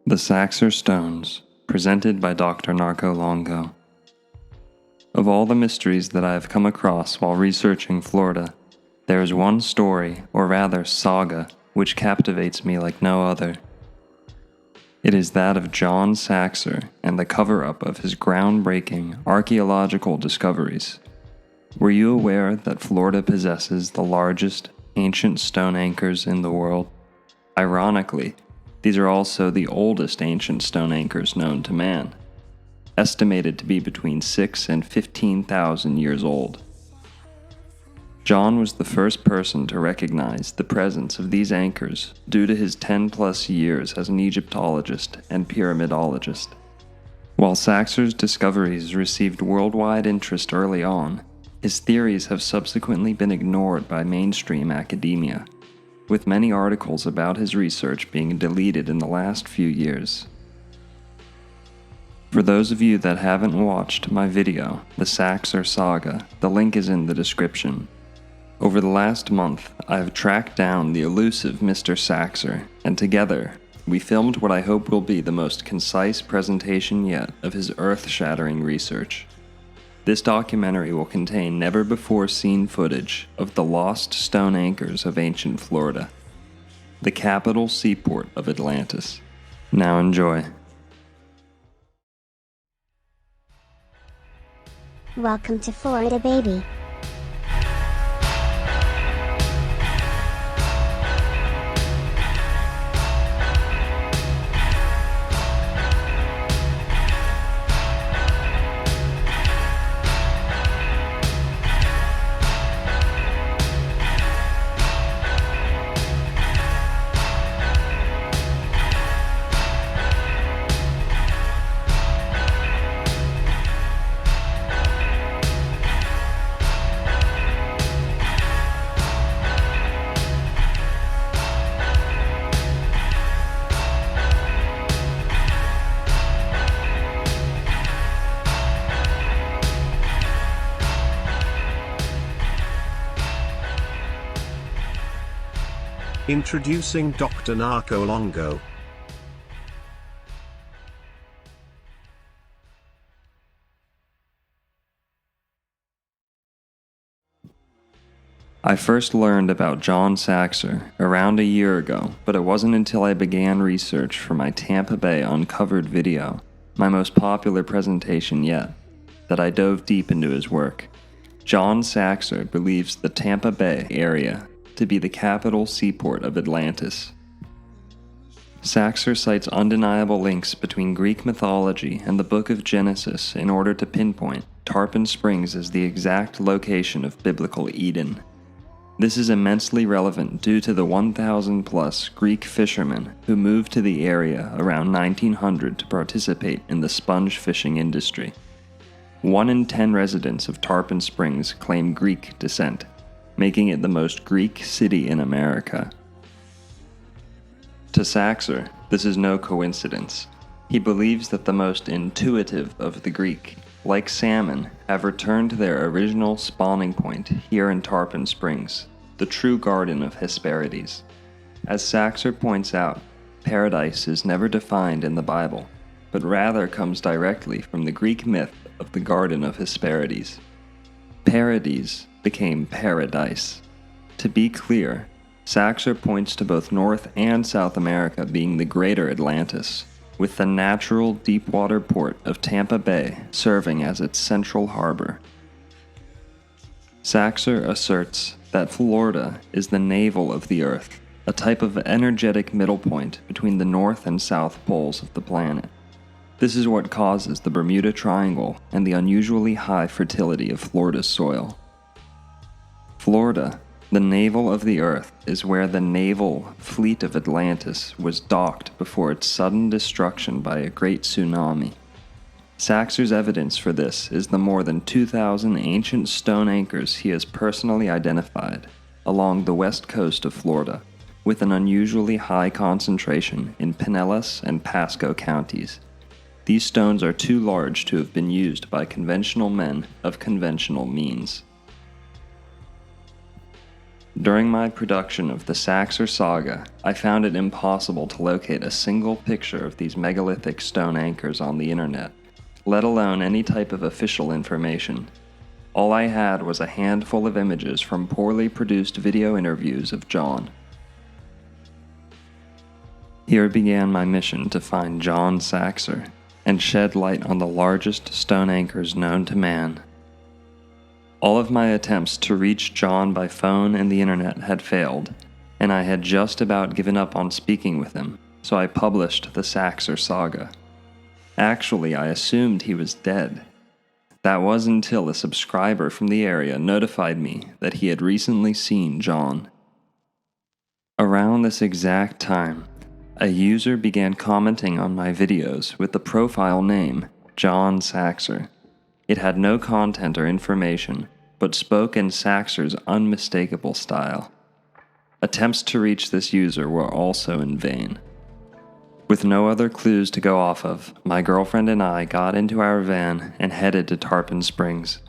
The Saxer Stones, presented by Dr. Narco Longo. Of all the mysteries that I have come across while researching Florida, there is one story, or rather saga, which captivates me like no other. It is that of John Saxer and the cover-up of his groundbreaking archaeological discoveries. Were you aware that Florida possesses the largest ancient stone anchors in the world? Ironically, these are also the oldest ancient stone anchors known to man, estimated to be between 6,000 and 15,000 years old. John was the first person to recognize the presence of these anchors due to his 10-plus years as an Egyptologist and pyramidologist. While Saxer's discoveries received worldwide interest early on, his theories have subsequently been ignored by mainstream academia, with many articles about his research being deleted in the last few years. For those of you that haven't watched my video, The Saxer Saga, the link is in the description. Over the last month, I have tracked down the elusive Mr. Saxer, and together, we filmed what I hope will be the most concise presentation yet of his earth-shattering research. This documentary will contain never-before-seen footage of the lost stone anchors of ancient Florida, the capital seaport of Atlantis. Now enjoy. Welcome to Florida, baby. Introducing Dr. Narco Longo. I first learned about John Saxer around a year ago, but it wasn't until I began research for my Tampa Bay Uncovered video, my most popular presentation yet, that I dove deep into his work. John Saxer believes the Tampa Bay Area to be the capital seaport of Atlantis. Saxer cites undeniable links between Greek mythology and the Book of Genesis in order to pinpoint Tarpon Springs as the exact location of biblical Eden. This is immensely relevant due to the 1,000-plus Greek fishermen who moved to the area around 1900 to participate in the sponge fishing industry. 1 in 10 residents of Tarpon Springs claim Greek descent, making it the most Greek city in America. To Saxer, this is no coincidence. He believes that the most intuitive of the Greek, like salmon, have returned to their original spawning point here in Tarpon Springs, the true garden of Hesperides. As Saxer points out, paradise is never defined in the Bible, but rather comes directly from the Greek myth of the Garden of Hesperides. Paradies became paradise. To be clear, Saxer points to both North and South America being the greater Atlantis, with the natural deepwater port of Tampa Bay serving as its central harbor. Saxer asserts that Florida is the navel of the Earth, a type of energetic middle point between the North and South poles of the planet. This is what causes the Bermuda Triangle and the unusually high fertility of Florida's soil. Florida, the navel of the Earth, is where the naval fleet of Atlantis was docked before its sudden destruction by a great tsunami. Saxer's evidence for this is the more than 2,000 ancient stone anchors he has personally identified along the west coast of Florida, with an unusually high concentration in Pinellas and Pasco counties. These stones are too large to have been used by conventional men of conventional means. During my production of the Saxer Saga, I found it impossible to locate a single picture of these megalithic stone anchors on the internet, let alone any type of official information. All I had was a handful of images from poorly produced video interviews of John. Here began my mission to find John Saxer and shed light on the largest stone anchors known to man. All of my attempts to reach John by phone and the internet had failed, and I had just about given up on speaking with him, so I published the Saxer Saga. Actually, I assumed he was dead. That was until a subscriber from the area notified me that he had recently seen John. Around this exact time, a user began commenting on my videos with the profile name John Saxer. It had no content or information, but spoke in Saxer's unmistakable style. Attempts to reach this user were also in vain. With no other clues to go off of, my girlfriend and I got into our van and headed to Tarpon Springs.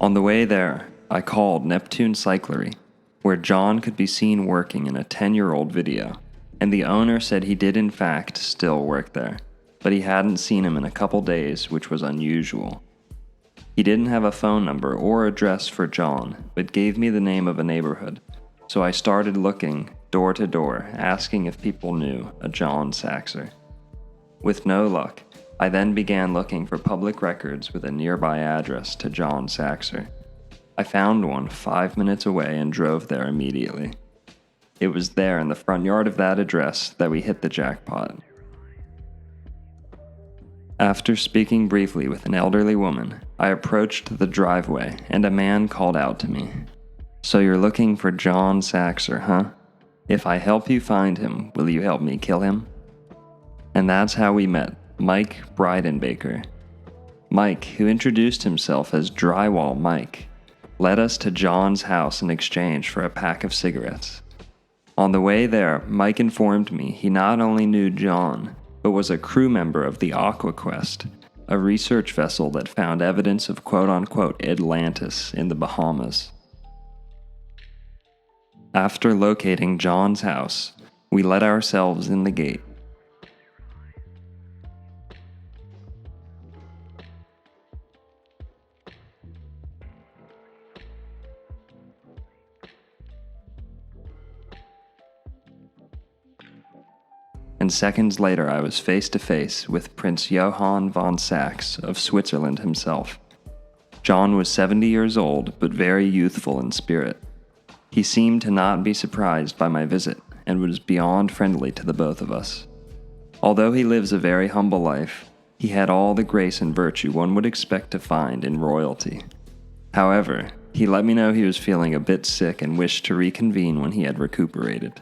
On the way there, I called Neptune Cyclery, where John could be seen working in a 10-year-old video, and the owner said he did in fact still work there, but he hadn't seen him in a couple days, which was unusual. He didn't have a phone number or address for John, but gave me the name of a neighborhood, so I started looking door to door, asking if people knew a John Saxer. With no luck, I then began looking for public records with a nearby address to John Saxer. I found one 5 minutes away and drove there immediately. It was there in the front yard of that address that we hit the jackpot. After speaking briefly with an elderly woman, I approached the driveway and a man called out to me. "So you're looking for John Saxer, huh? If I help you find him, will you help me kill him?" And that's how we met Mike Breidenbaker. Mike, who introduced himself as Drywall Mike, led us to John's house in exchange for a pack of cigarettes. On the way there, Mike informed me he not only knew John, but was a crew member of the AquaQuest, a research vessel that found evidence of quote-unquote Atlantis in the Bahamas. After locating John's house, we let ourselves in the gate. And seconds later I was face to face with Prince Johann von Sachs of Switzerland himself. John was 70 years old, but very youthful in spirit. He seemed to not be surprised by my visit, and was beyond friendly to the both of us. Although he lives a very humble life, he had all the grace and virtue one would expect to find in royalty. However, he let me know he was feeling a bit sick and wished to reconvene when he had recuperated.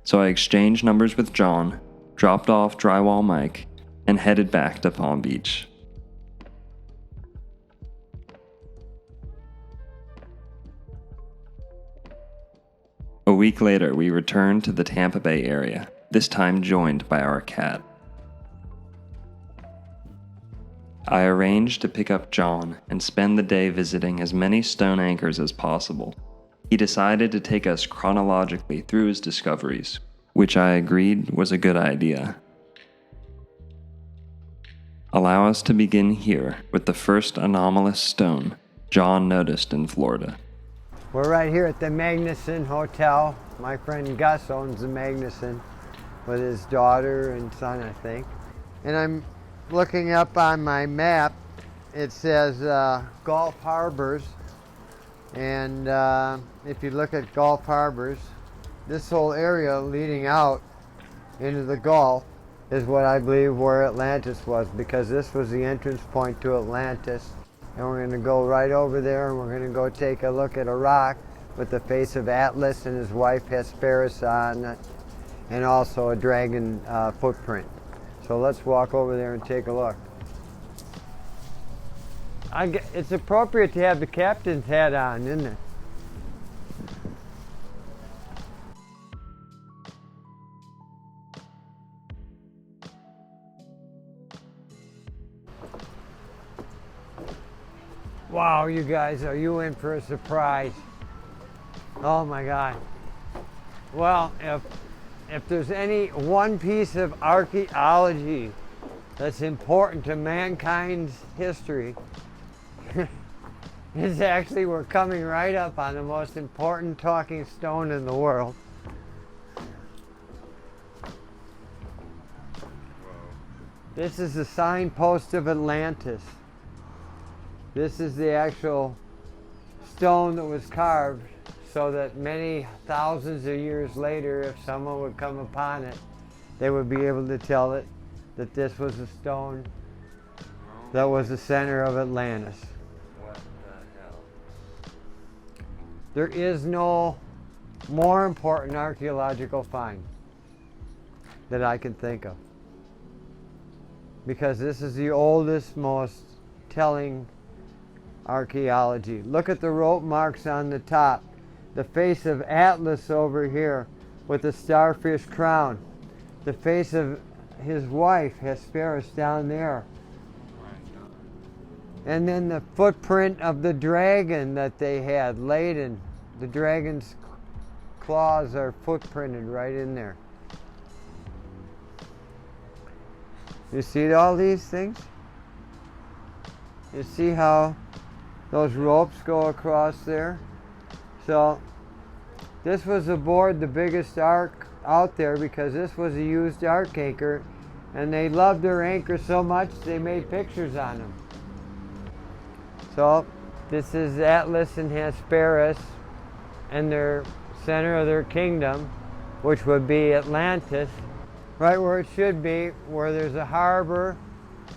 So I exchanged numbers with John, dropped off Drywall Mike, and headed back to Palm Beach. A week later, we returned to the Tampa Bay area, this time joined by our cat. I arranged to pick up John and spend the day visiting as many stone anchors as possible. He decided to take us chronologically through his discoveries, which I agreed was a good idea. Allow us to begin here with the first anomalous stone John noticed in Florida. We're right here at the Magnuson Hotel. My friend Gus owns the Magnuson with his daughter and son, I think. And I'm looking up on my map. It says Gulf Harbors. And if you look at Gulf Harbors, this whole area leading out into the Gulf is what I believe where Atlantis was, because this was the entrance point to Atlantis. And we're going to go right over there and we're going to go take a look at a rock with the face of Atlas and his wife Hesperus on it, and also a dragon footprint. So let's walk over there and take a look. It's appropriate to have the captain's hat on, isn't it? Wow, you guys, are you in for a surprise? Oh my God. Well, if there's any one piece of archaeology that's important to mankind's history, it's actually we're coming right up on the most important talking stone in the world. This is the signpost of Atlantis. This is the actual stone that was carved so that many thousands of years later, if someone would come upon it, they would be able to tell it that this was a stone that was the center of Atlantis. What the hell? There is no more important archaeological find that I can think of, because this is the oldest, most telling archaeology. Look at the rope marks on the top. The face of Atlas over here with the starfish crown. The face of his wife, Hesperus, down there. And then the footprint of the dragon that they had laid in. The dragon's claws are footprinted right in there. You see all these things? You see how those ropes go across there? So this was aboard the biggest ark out there because this was a used ark anchor, and they loved their anchor so much they made pictures on them. So this is Atlas and Hesperus and their center of their kingdom, which would be Atlantis, right where it should be, where there's a harbor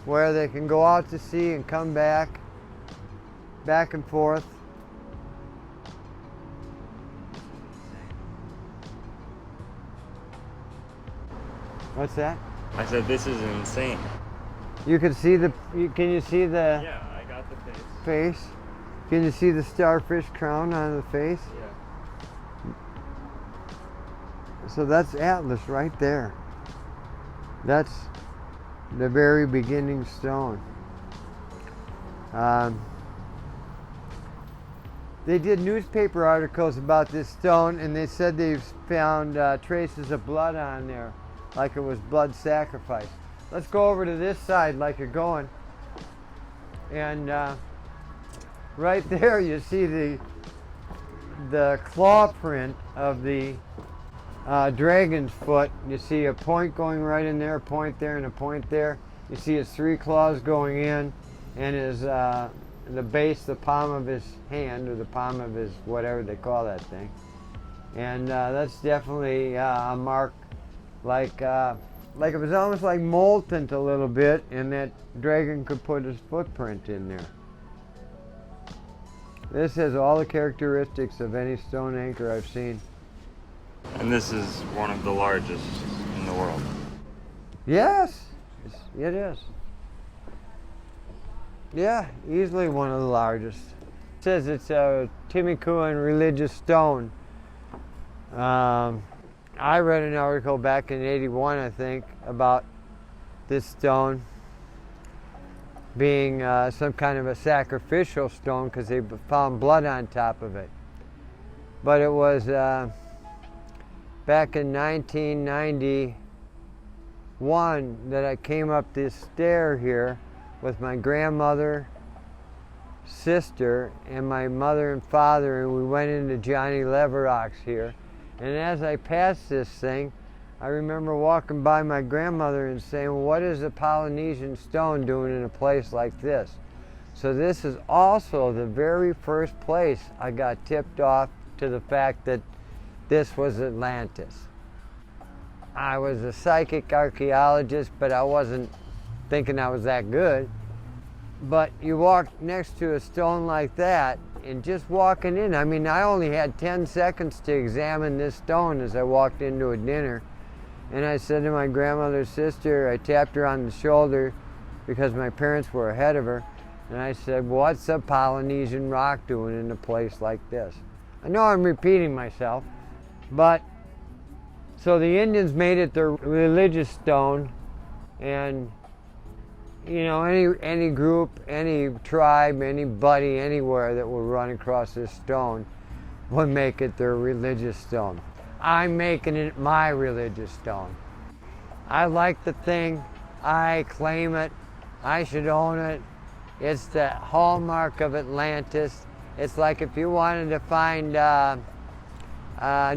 where they can go out to sea and come back and forth. What's that? I said this is insane. You can see can you see the Yeah, I got the face. face? Can you see the starfish crown on the face? Yeah. So that's Atlas right there. That's the very beginning stone. They did newspaper articles about this stone, and they said they've found traces of blood on there, like it was blood sacrifice. Let's go over to this side like you're going. And right there you see the claw print of the dragon's foot. You see a point going right in there, a point there, and a point there. You see his three claws going in, and his the base, the palm of his hand, or the palm of his whatever they call that thing. And that's definitely a mark, like it was almost like molten a little bit, and that dragon could put his footprint in there. This has all the characteristics of any stone anchor I've seen. And this is one of the largest in the world. Yes, it is. Yeah, easily one of the largest. It says it's a Timucuan religious stone. I read an article back in '81, I think, about this stone being some kind of a sacrificial stone because they found blood on top of it. But it was back in 1991 that I came up this stair here with my grandmother, sister, and my mother and father, and we went into Johnny Leverock's here. And as I passed this thing, I remember walking by my grandmother and saying, well, what is a Polynesian stone doing in a place like this? So this is also the very first place I got tipped off to the fact that this was Atlantis. I was a psychic archaeologist, but I wasn't thinking I was that good. But you walk next to a stone like that, and just walking in, I mean, I only had 10 seconds to examine this stone as I walked into a dinner. And I said to my grandmother's sister, I tapped her on the shoulder because my parents were ahead of her, and I said, what's a Polynesian rock doing in a place like this? I know I'm repeating myself, but so the Indians made it their religious stone, and you know, any group, any tribe, anybody, anywhere that would run across this stone would make it their religious stone. I'm making it my religious stone. I like the thing. I claim it. I should own it. It's the hallmark of Atlantis. It's like if you wanted to find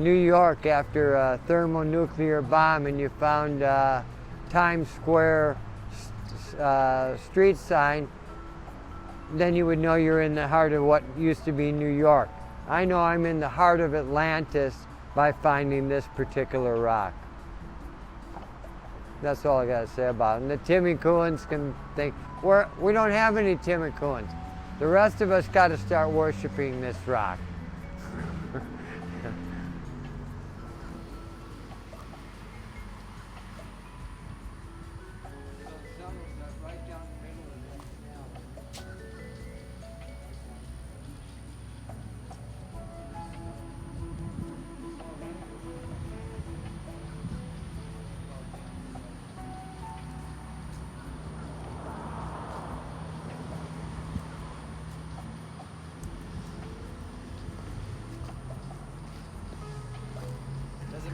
New York after a thermonuclear bomb and you found Times Square street sign, then you would know you're in the heart of what used to be New York. I know I'm in the heart of Atlantis by finding this particular rock. That's all I gotta say about it. And the Timmy Coons can think, we don't have any Timmy Coons. The rest of us gotta start worshiping this rock.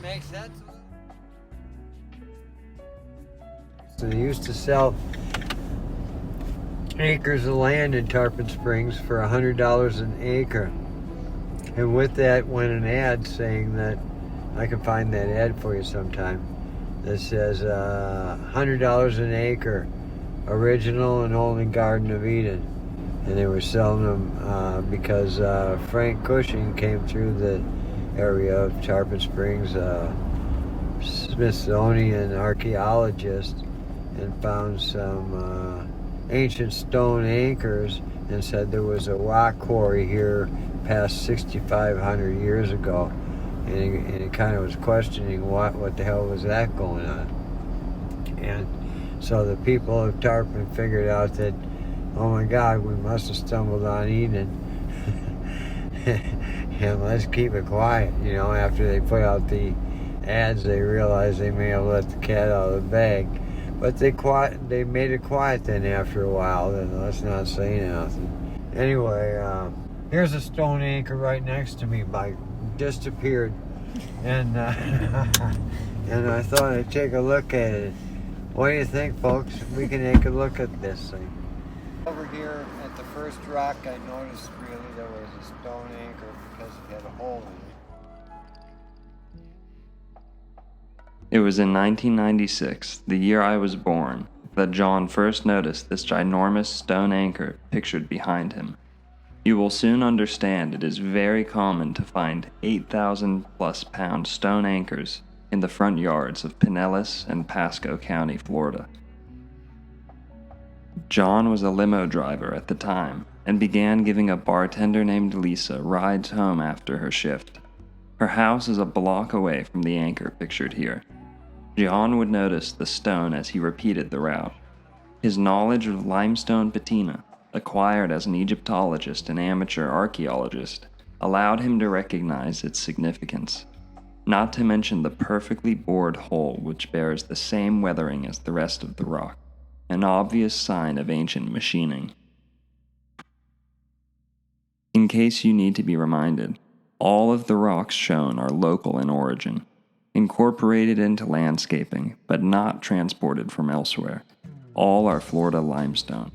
Make sense? So they used to sell acres of land in Tarpon Springs for $100 an acre. And with that went an ad saying that, I can find that ad for you sometime, that says $100 an acre, original and only Garden of Eden. And they were selling them because Frank Cushing came through the area of Tarpon Springs, Smithsonian archaeologist, and found some ancient stone anchors and said there was a rock quarry here past 6,500 years ago, and he kind of was questioning what the hell was that going on. And so the people of Tarpon figured out that, oh my God, we must have stumbled on Eden. And let's keep it quiet. You know, after they put out the ads, they realized they may have let the cat out of the bag. But they made it quiet then after a while. Then let's not say nothing. Anyway, here's a stone anchor right next to me. Disappeared. And and I thought I'd take a look at it. What do you think, folks? We can take a look at this thing. Over here at the first rock, I noticed really there was a stone anchor because it had a hole in it. It was in 1996, the year I was born, that John first noticed this ginormous stone anchor pictured behind him. You will soon understand it is very common to find 8,000 plus pound stone anchors in the front yards of Pinellas and Pasco County, Florida. John was a limo driver at the time and began giving a bartender named Lisa rides home after her shift. Her house is a block away from the anchor pictured here. John would notice the stone as he repeated the route. His knowledge of limestone patina, acquired as an Egyptologist and amateur archaeologist, allowed him to recognize its significance, not to mention the perfectly bored hole which bears the same weathering as the rest of the rock, an obvious sign of ancient machining. In case you need to be reminded, all of the rocks shown are local in origin, incorporated into landscaping, but not transported from elsewhere. All are Florida limestone.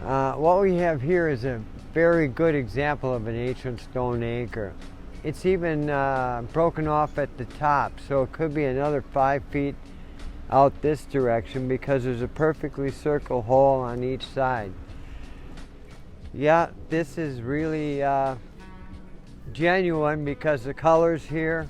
What we have here is a very good example of an ancient stone anchor. It's even broken off at the top, so it could be another 5 feet out this direction because there's a perfectly circled hole on each side. Yeah, this is really genuine because the colors here,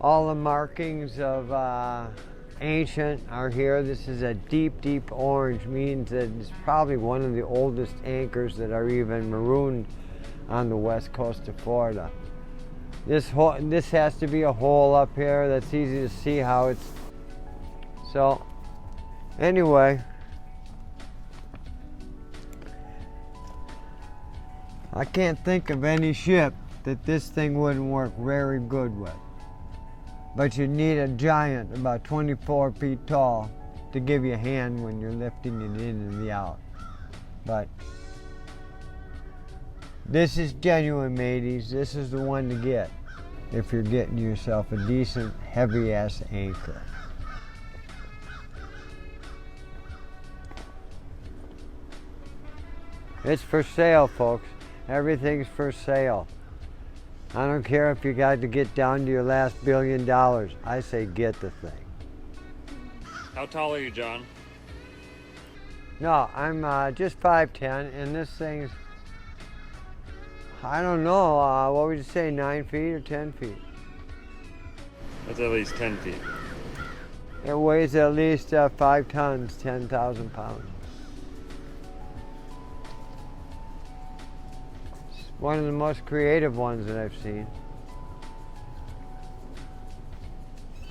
all the markings of ancient are here. This is a deep, deep orange, means that it's probably one of the oldest anchors that are even marooned on the west coast of Florida. This has to be a hole up here that's easy to see how it's. So, anyway, I can't think of any ship that this thing wouldn't work very good with. But you need a giant about 24 feet tall to give you a hand when you're lifting it in and out. But This is genuine, mateys. This is the one to get if you're getting yourself a decent, heavy-ass anchor. It's for sale, folks. Everything's for sale. I don't care if you got to get down to your last $1 billion. I say get the thing. How tall are you, John? No, I'm just 5'10", and this thing's, I don't know, what would you say, 9 feet or 10 feet? That's at least 10 feet. It weighs at least 5 tons, 10,000 pounds. It's one of the most creative ones that I've seen.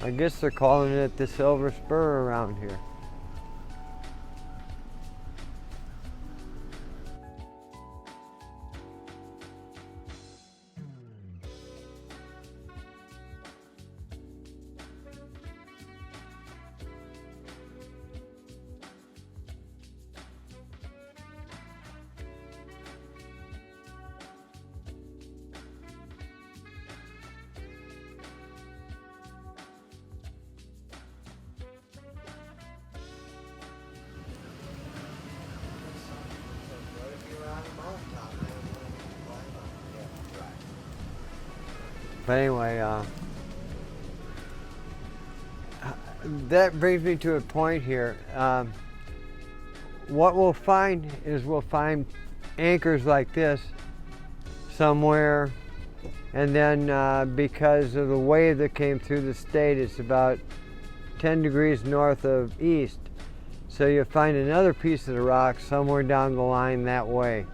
I guess they're calling it the Silver Spur around here. But anyway, that brings me to a point here. What we'll find is we'll find anchors like this somewhere, and then because of the wave that came through the state, it's about 10 degrees north of east. So you'll find another piece of the rock somewhere down the line that way.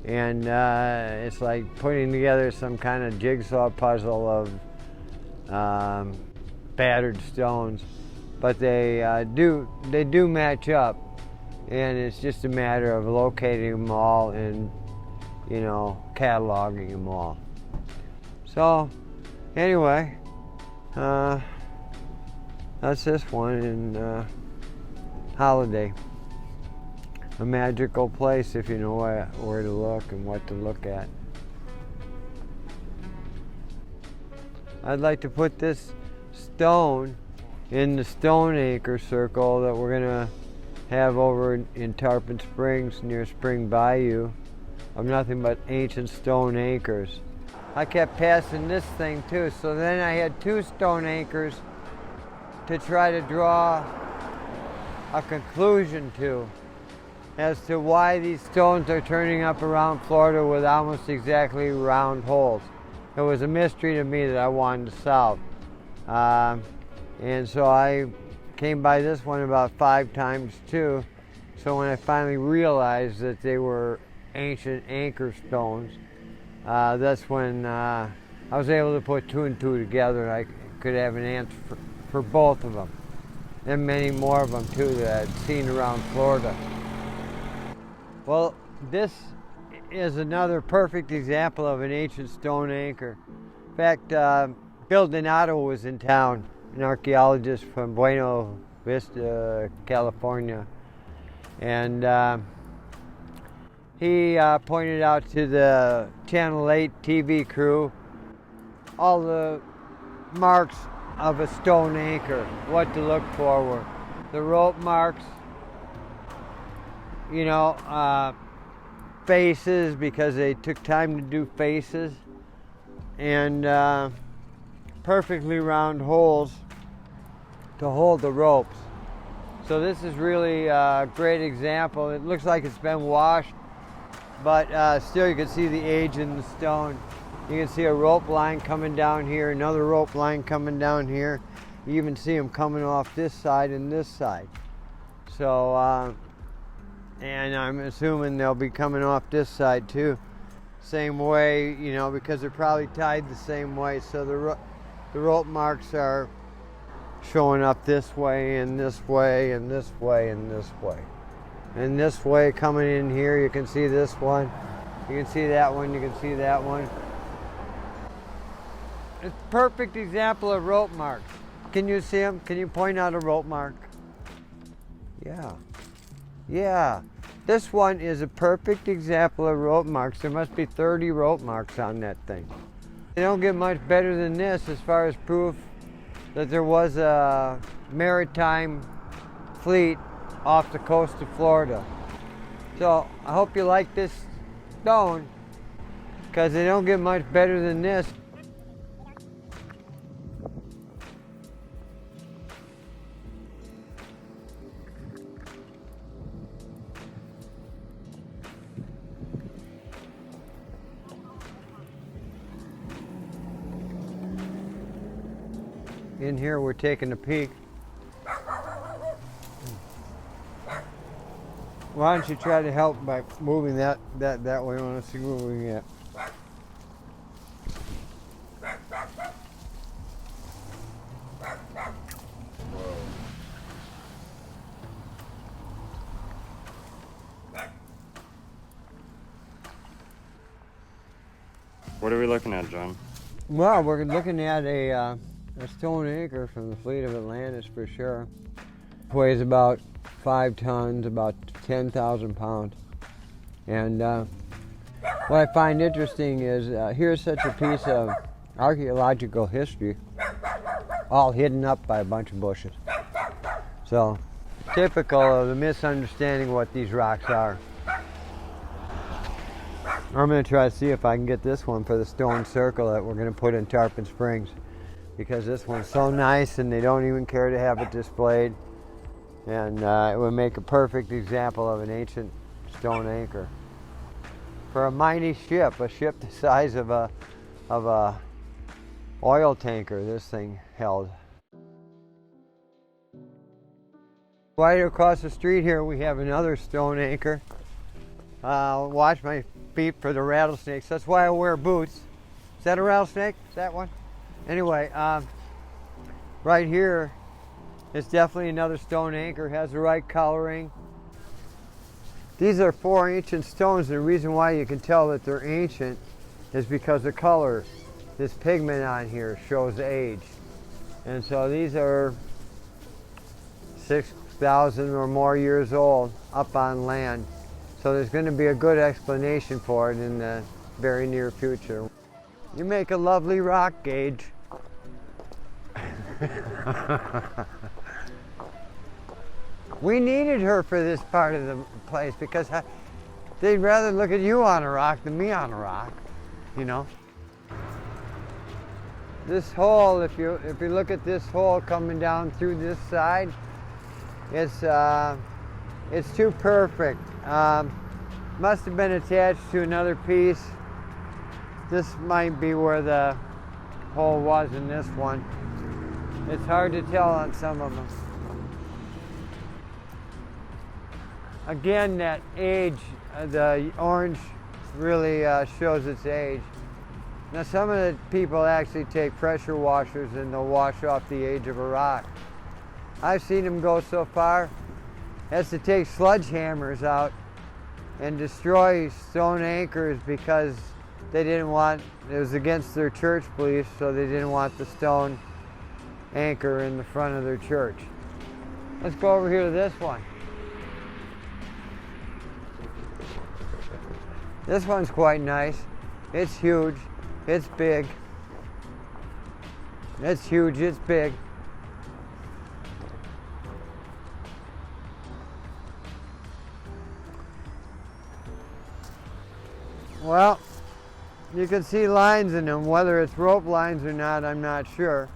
And it's like putting together some kind of jigsaw puzzle of battered stones, but they do match up, and it's just a matter of locating them all and, you know, cataloging them all. So anyway, that's this one in Holiday. A magical place if you know where to look and what to look at. I'd like to put this stone in the stone anchor circle that we're gonna have over in Tarpon Springs near Spring Bayou of nothing but ancient stone anchors. I kept passing this thing too, so then I had 2 stone anchors to try to draw a conclusion to as to why these stones are turning up around Florida with almost exactly round holes. It was a mystery to me that I wanted to solve. And so I came by this one about 5 times too. So when I finally realized that they were ancient anchor stones, that's when I was able to put 2 and 2 together, and I could have an answer for both of them. And many more of them too that I'd seen around Florida. Well, this is another perfect example of an ancient stone anchor. In fact, Bill Donato was in town, an archaeologist from Buena Vista, California. And he pointed out to the Channel 8 TV crew all the marks of a stone anchor, what to look for. The rope marks, you know, faces, because they took time to do faces, and perfectly round holes to hold the ropes. So this is really a great example. It looks like it's been washed, but still you can see the age in the stone. You can see a rope line coming down here, another rope line coming down here. You even see them coming off this side and this side. So, and I'm assuming they'll be coming off this side too. Same way, you know, because they're probably tied the same way. So the rope marks are showing up this way and this way and this way and this way. And this way coming in here, you can see this one. You can see that one, you can see that one. It's a perfect example of rope marks. Can you see them? Can you point out a rope mark? Yeah. Yeah. This one is a perfect example of rope marks. There must be 30 rope marks on that thing. They don't get much better than this as far as proof that there was a maritime fleet off the coast of Florida. So I hope you like this stone, because they don't get much better than this. In here we're taking a peek. Why don't you try to help by moving that way? I want to see what we can get. What are we looking at, John? Well, we're looking at a stone anchor from the fleet of Atlantis for sure. Weighs about 5 tons, about 10,000 pounds. And what I find interesting is here's such a piece of archaeological history, all hidden up by a bunch of bushes. So, typical of the misunderstanding what these rocks are. I'm going to try to see if I can get this one for the stone circle that we're going to put in Tarpon Springs, because this one's so nice and they don't even care to have it displayed, and it would make a perfect example of an ancient stone anchor for a mighty ship, a ship the size of a oil tanker. This thing held. Right across the street here we have another stone anchor. Watch my feet for the rattlesnakes. That's why I wear boots. Is that a rattlesnake? Is that one? Anyway, right here is definitely another stone anchor. Has the right coloring. These are 4 ancient stones. The reason why you can tell that they're ancient is because the color, this pigment on here, shows age. And so these are 6,000 or more years old up on land. So there's going to be a good explanation for it in the very near future. You make a lovely rock, Gage. We needed her for this part of the place because they'd rather look at you on a rock than me on a rock, you know. This hole, if you look at this hole coming down through this side, it's too perfect. Must have been attached to another piece. This might be where the hole was in this one. It's hard to tell on some of them. Again, that age, the orange really shows its age. Now some of the people actually take pressure washers and they'll wash off the age of a rock. I've seen them go so far as to take sledgehammers out and destroy stone anchors because they didn't want, it was against their church beliefs, so they didn't want the stone anchor in the front of their church. Let's go over here to this one. This one's quite nice. It's huge. It's big. It's huge. It's big. Well, you can see lines in them. Whether it's rope lines or not, I'm not sure.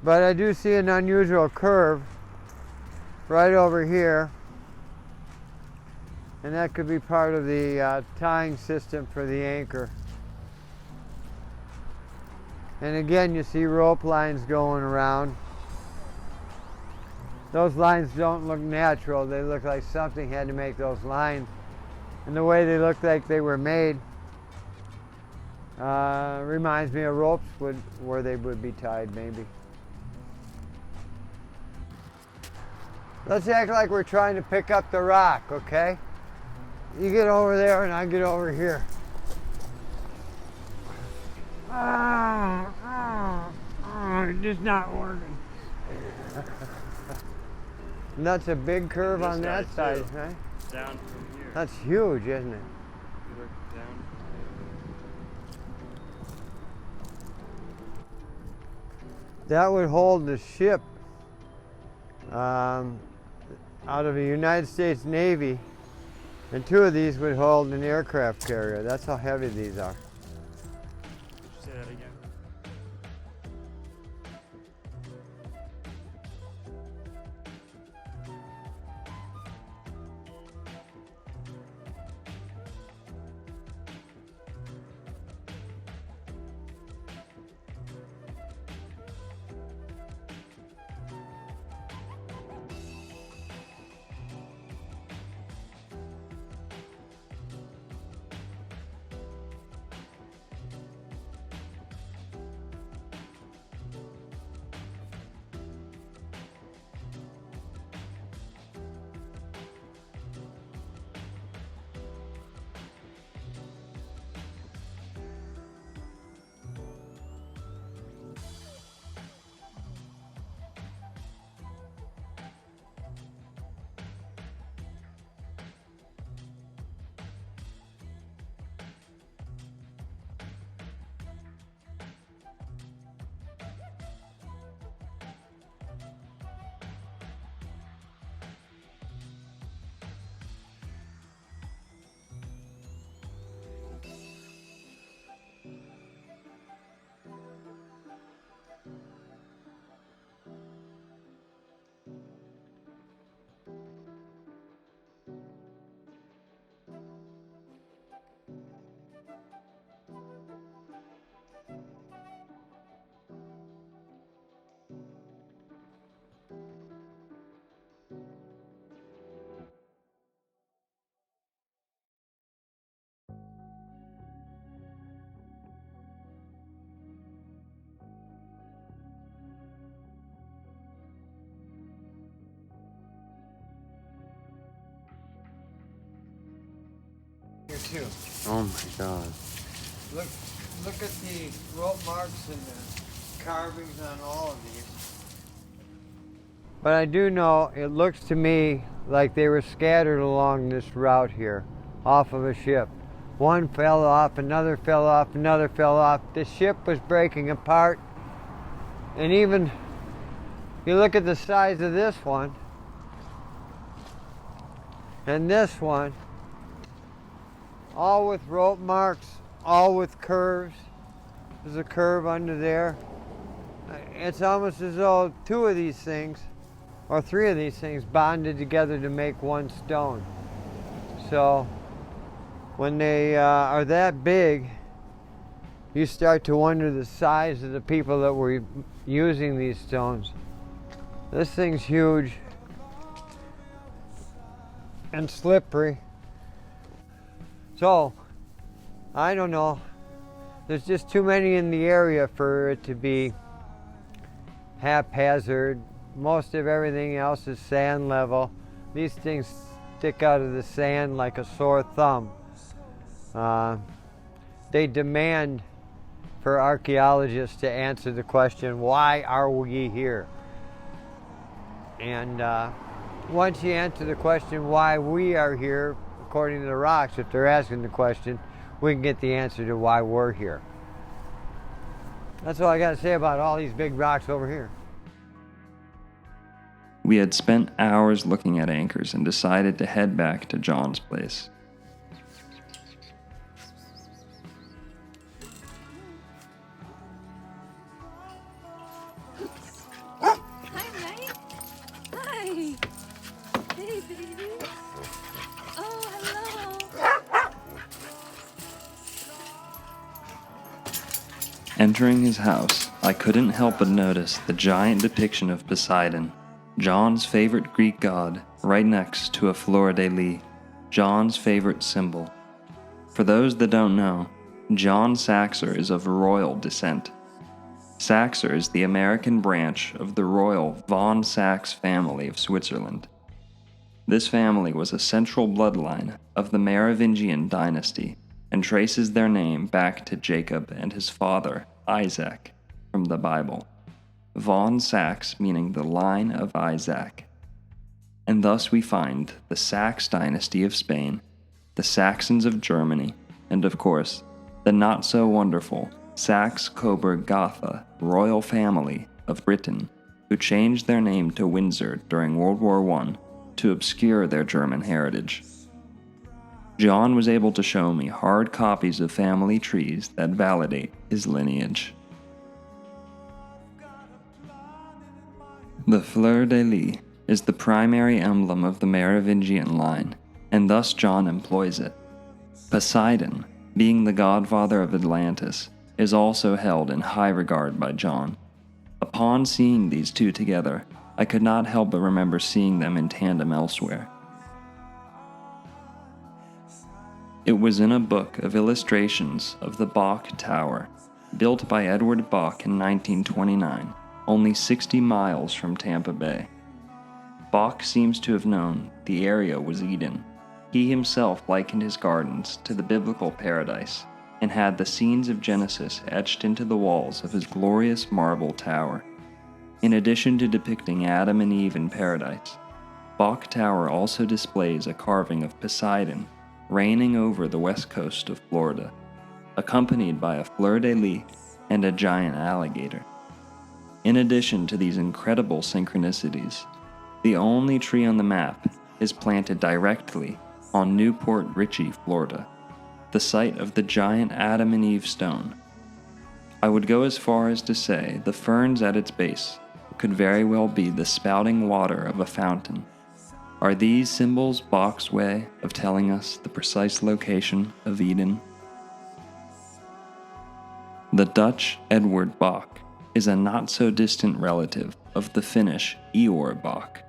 But I do see an unusual curve right over here. And that could be part of the tying system for the anchor. And again, you see rope lines going around. Those lines don't look natural. They look like something had to make those lines. And the way they look like they were made reminds me of ropes where they would be tied, maybe. Let's act like we're trying to pick up the rock, okay? You get over there and I get over here. It's just not working. And that's a big curve This on that guy, side, too. right? Down from here. That's huge, isn't it? You look down. That would hold the ship out of the United States Navy, and 2 of these would hold an aircraft carrier. That's how heavy these are. Say that again. Here too. Oh my God. Look at the rope marks and the carvings on all of these. But I do know it looks to me like they were scattered along this route here, off of a ship. One fell off, another fell off, another fell off. The ship was breaking apart. And even, you look at the size of this one, and this one, all with rope marks, all with curves. There's a curve under there. It's almost as though 2 of these things, or 3 of these things, bonded together to make one stone. So when they are that big, you start to wonder the size of the people that were using these stones. This thing's huge and slippery. So, I don't know. There's just too many in the area for it to be haphazard. Most of everything else is sand level. These things stick out of the sand like a sore thumb. They demand for archaeologists to answer the question, why are we here? And once you answer the question why we are here, according to the rocks, if they're asking the question, we can get the answer to why we're here. That's all I got to say about all these big rocks over here. We had spent hours looking at anchors and decided to head back to John's place. Hi, Mike. Hi. Hey, baby. Oh, hello. Entering his house, I couldn't help but notice the giant depiction of Poseidon, John's favorite Greek god, right next to a fleur-de-lis, John's favorite symbol. For those that don't know, John Saxer is of royal descent. Saxer is the American branch of the royal von Sax family of Switzerland. This family was a central bloodline of the Merovingian dynasty and traces their name back to Jacob and his father, Isaac, from the Bible. Von Sax meaning the line of Isaac. and thus we find the Sax dynasty of Spain, the Saxons of Germany, and of course, the not-so-wonderful Saxe-Coburg-Gotha royal family of Britain, who changed their name to Windsor during World War I to obscure their German heritage. John was able to show me hard copies of family trees that validate his lineage. The fleur-de-lis is the primary emblem of the Merovingian line, and thus John employs it. Poseidon, being the godfather of Atlantis, is also held in high regard by John. Upon seeing these two together, I could not help but remember seeing them in tandem elsewhere. It was in a book of illustrations of the Bok Tower, built by Edward Bok in 1929, only 60 miles from Tampa Bay. Bok seems to have known the area was Eden. He himself likened his gardens to the biblical paradise, and had the scenes of Genesis etched into the walls of his glorious marble tower. In addition to depicting Adam and Eve in paradise, Bok Tower also displays a carving of Poseidon reigning over the west coast of Florida, accompanied by a fleur-de-lis and a giant alligator. In addition to these incredible synchronicities, the only tree on the map is planted directly on Newport Richey, Florida, the site of the giant Adam and Eve stone. I would go as far as to say the ferns at its base could very well be the spouting water of a fountain. Are these symbols Bok's way of telling us the precise location of Eden? The Dutch Edward Bok is a not-so-distant relative of the Finnish Eeyore Bok,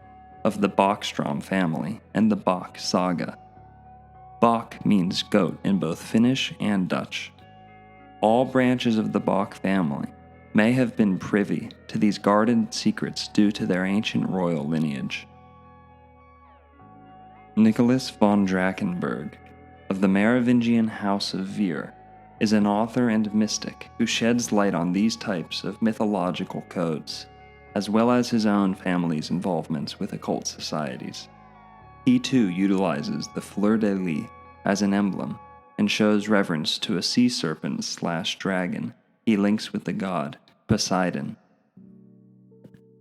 of the Bokstrom family and the Bok Saga. Bok means goat in both Finnish and Dutch. All branches of the Bok family may have been privy to these guarded secrets due to their ancient royal lineage. Nicholas von Drakenberg, of the Merovingian House of Veer, is an author and mystic who sheds light on these types of mythological codes, as well as his own family's involvements with occult societies. He too utilizes the fleur-de-lis as an emblem and shows reverence to a sea serpent/dragon he links with the god Poseidon.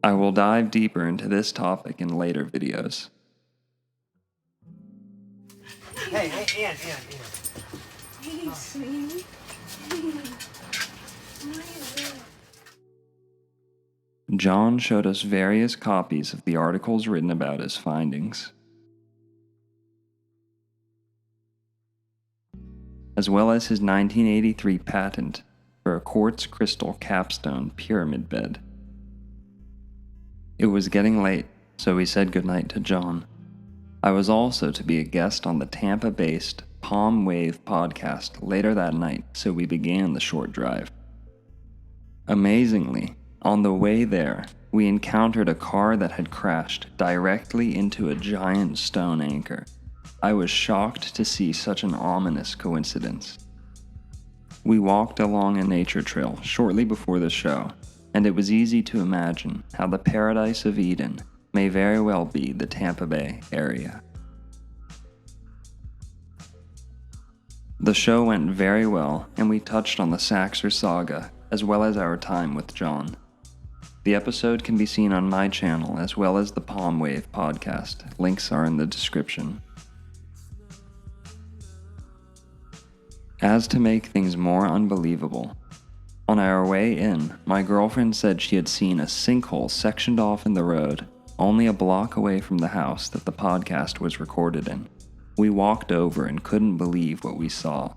I will dive deeper into this topic in later videos. Hey, Ann. Hey, sweetie. John showed us various copies of the articles written about his findings, as well as his 1983 patent for a quartz crystal capstone pyramid bed. It was getting late, so we said goodnight to John. I was also to be a guest on the Tampa-based PalmWave Podcast later that night, so we began the short drive. Amazingly, on the way there, we encountered a car that had crashed directly into a giant stone anchor. I was shocked to see such an ominous coincidence. We walked along a nature trail shortly before the show, and it was easy to imagine how the paradise of Eden may very well be the Tampa Bay area. The show went very well, and we touched on the Saxer Saga, as well as our time with John. The episode can be seen on my channel, as well as the PalmWave Podcast. Links are in the description. As to make things more unbelievable, on our way in, my girlfriend said she had seen a sinkhole sectioned off in the road, only a block away from the house that the podcast was recorded in. We walked over and couldn't believe what we saw.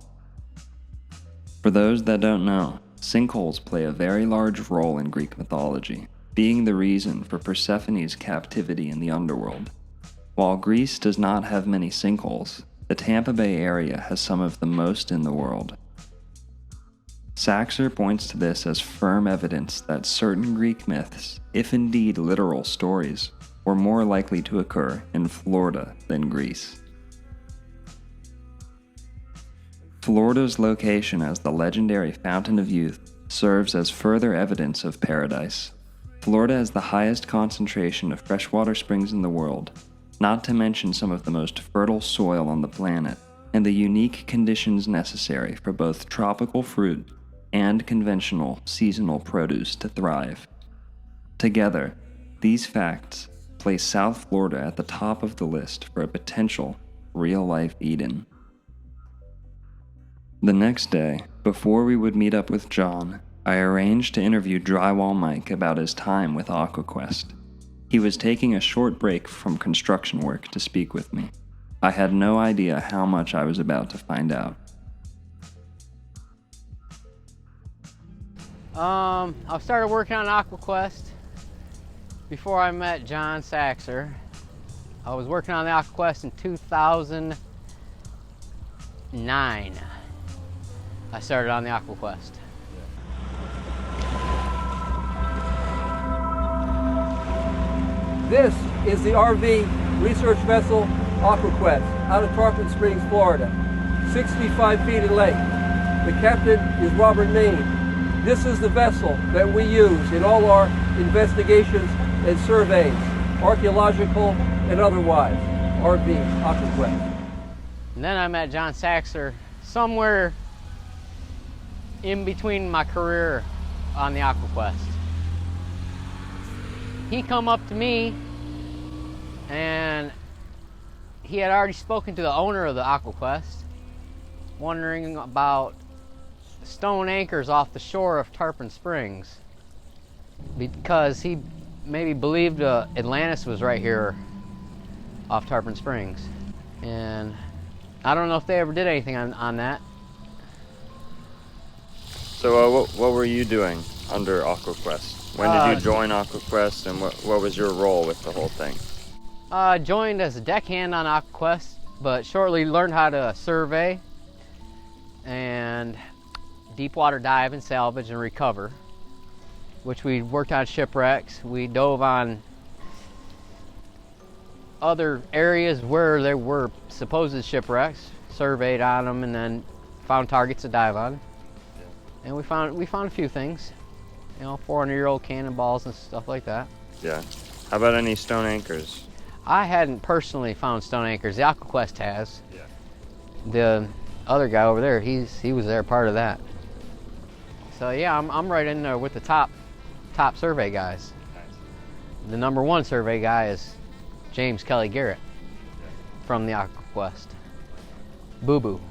For those that don't know, sinkholes play a very large role in Greek mythology, being the reason for Persephone's captivity in the Underworld. While Greece does not have many sinkholes, the Tampa Bay area has some of the most in the world. Saxer points to this as firm evidence that certain Greek myths, if indeed literal stories, were more likely to occur in Florida than Greece. Florida's location as the legendary Fountain of Youth serves as further evidence of paradise. Florida has the highest concentration of freshwater springs in the world, not to mention some of the most fertile soil on the planet, and the unique conditions necessary for both tropical fruit and conventional seasonal produce to thrive. Together, these facts place South Florida at the top of the list for a potential real-life Eden. The next day, before we would meet up with John, I arranged to interview Drywall Mike about his time with AquaQuest. He was taking a short break from construction work to speak with me. I had no idea how much I was about to find out. I started working on AquaQuest before I met John Saxer. I was working on the AquaQuest in 2009. I started on the AquaQuest. This is the RV research vessel AquaQuest out of Tarpon Springs, Florida, 65 feet in length. The captain is Robert Maine. This is the vessel that we use in all our investigations and surveys, archaeological and otherwise, RV AquaQuest. And then I met John Saxer somewhere in between my career on the AquaQuest. He come up to me and he had already spoken to the owner of the AquaQuest, wondering about stone anchors off the shore of Tarpon Springs, because he maybe believed Atlantis was right here off Tarpon Springs. And I don't know if they ever did anything on that. So what were you doing under AquaQuest? When did you join AquaQuest, and what was your role with the whole thing? I joined as a deckhand on AquaQuest, but shortly learned how to survey and deep water dive and salvage and recover, which we worked on shipwrecks. We dove on other areas where there were supposed shipwrecks, surveyed on them, and then found targets to dive on. And we found a few things, 400-year-old cannonballs and stuff like that. Yeah. How about any stone anchors? I hadn't personally found stone anchors. The AquaQuest has. Yeah. The other guy over there, he was there part of that. So yeah, I'm right in there with the top survey guys. Nice. The #1 survey guy is James Kelly Garrett from the AquaQuest. Boo Boo.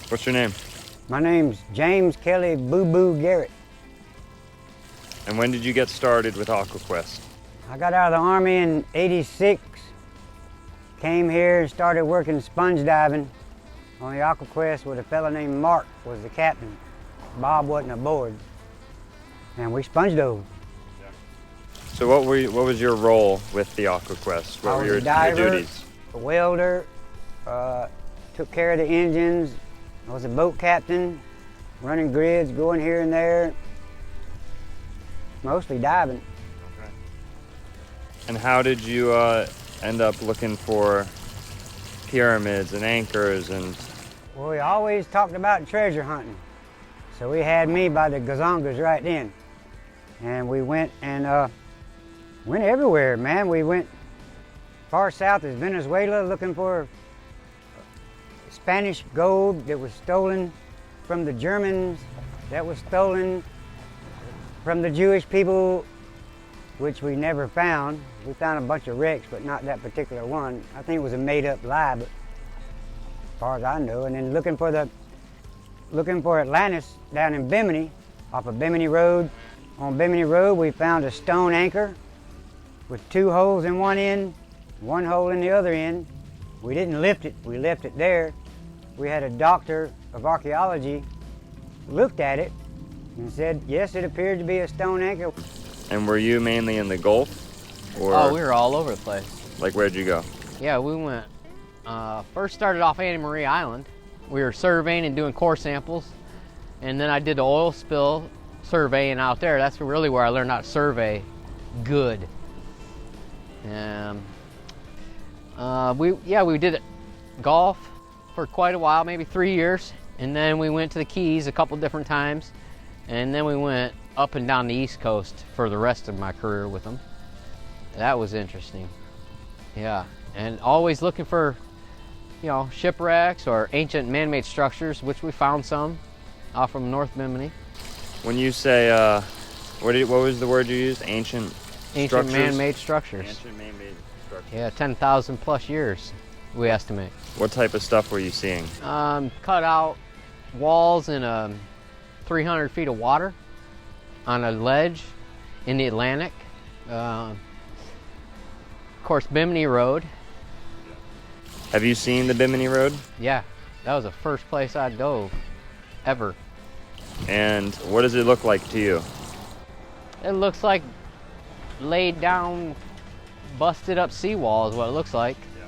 What's your name? My name's James Kelly Boo Boo Garrett. And when did you get started with AquaQuest? I got out of the Army in '86, came here and started working sponge diving on the AquaQuest with a fella named Mark was the captain. Bob wasn't aboard. And we sponge dove. So what was your role with the AquaQuest? What I were was your a diver, duties? a welder, took care of the engines. I was a boat captain, running grids, going here and there, mostly diving. Okay. And how did you end up looking for pyramids and anchors and? Well, we always talked about treasure hunting. So we had me by the gazongas right then. And we went and went everywhere, man. We went far south as Venezuela looking for Spanish gold that was stolen from the Germans, that was stolen from the Jewish people, which we never found. We found a bunch of wrecks, but not that particular one. I think it was a made-up lie, but as far as I know. And then looking for Atlantis down in Bimini, off of Bimini Road. On Bimini Road, we found a stone anchor with 2 holes in one end, 1 hole in the other end. We didn't lift it, we left it there. We had a doctor of archaeology looked at it and said, yes, it appeared to be a stone anchor. And were you mainly in the Gulf? Or Oh, we were all over the place. like where'd you go? Yeah, we went, first started off Annie Marie Island. We were surveying and doing core samples. And then I did the oil spill surveying out there. That's really where I learned how to survey good. We did golf for quite a while, maybe 3 years. And then we went to the Keys a couple different times. And then we went up and down the East Coast for the rest of my career with them. That was interesting. Yeah, and always looking for, shipwrecks or ancient man-made structures, which we found some off from North Bimini. When you say, what was the word you used? Ancient man-made structures. Ancient man-made structures. Yeah, 10,000 plus years, we estimate. What type of stuff were you seeing? Cut out walls in 300 feet of water on a ledge in the Atlantic. Of course, Bimini Road. Have you seen the Bimini Road? Yeah, that was the first place I dove, ever. And what does it look like to you? It looks like laid down, busted up seawall is what it looks like. Yeah.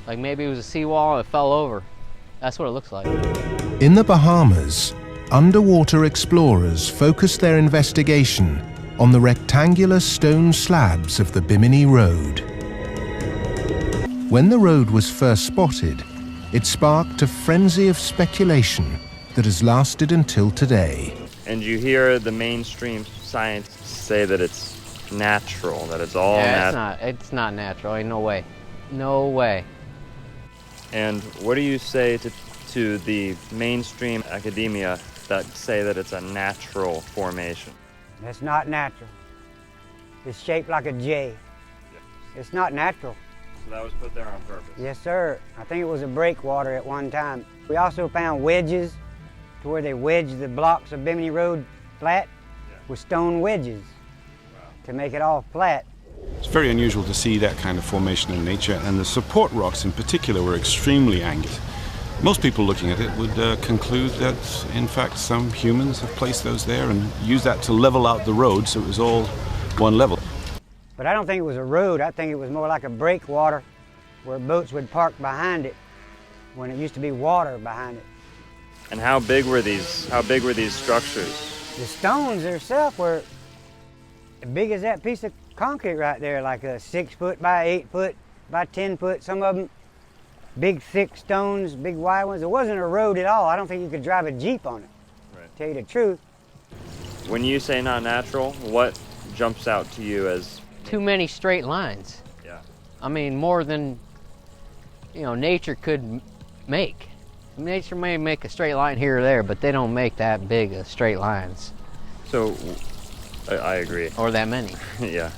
Like maybe it was a seawall and it fell over. That's what it looks like. In the Bahamas, underwater explorers focused their investigation on the rectangular stone slabs of the Bimini Road. When the road was first spotted, it sparked a frenzy of speculation that has lasted until today. And you hear the mainstream science say that it's natural, that it's all natural. It's not natural. Ain't no way. No way. And what do you say to the mainstream academia that say that it's a natural formation? It's not natural. It's shaped like a J. It's not natural. So that was put there on purpose? Yes, sir. I think it was a breakwater at one time. We also found wedges to where they wedged the blocks of Bimini Road flat with stone wedges to make it all flat. It's very unusual to see that kind of formation in nature, and the support rocks in particular were extremely angular. Most people looking at it would conclude that, in fact, some humans have placed those there and used that to level out the road so it was all one level. But I don't think it was a road. I think it was more like a breakwater where boats would park behind it when it used to be water behind it. And how big were these structures? The stones themselves were as big as that piece of concrete right there, like a 6 foot by 8 foot by 10 foot. Some of them big thick stones, big wide ones. It wasn't a road at all. I don't think you could drive a Jeep on it, to tell you the truth. When you say not natural, what jumps out to you as? Too many straight lines. Yeah. I mean, more than, nature could make. Nature may make a straight line here or there, but they don't make that big of straight lines. So, I agree. Or that many. Yeah.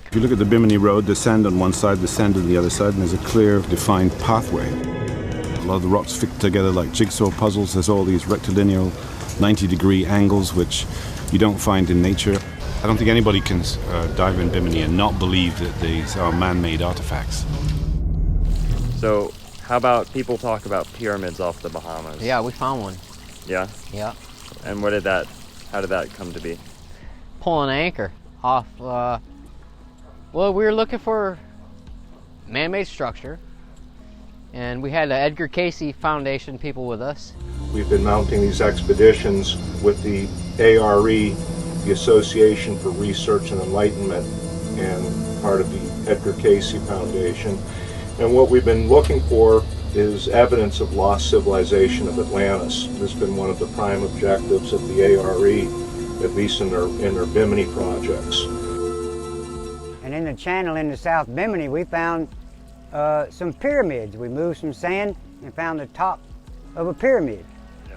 If you look at the Bimini Road, there's sand on one side, there's sand on the other side, and there's a clear, defined pathway. A lot of the rocks fit together like jigsaw puzzles. There's all these rectilinear 90-degree angles, which you don't find in nature. I don't think anybody can dive in Bimini and not believe that these are man-made artifacts. So, how about people talk about pyramids off the Bahamas? Yeah, we found one. Yeah? Yeah. And how did that come to be? Pulling an anchor off, well, we were looking for man-made structure, and we had the Edgar Cayce Foundation people with us. We've been mounting these expeditions with the ARE, the Association for Research and Enlightenment, and part of the Edgar Cayce Foundation. And what we've been looking for is evidence of lost civilization of Atlantis. This has been one of the prime objectives of the ARE, at least in their Bimini projects. And in the channel in the South Bimini, we found some pyramids. We moved some sand and found the top of a pyramid. Yeah.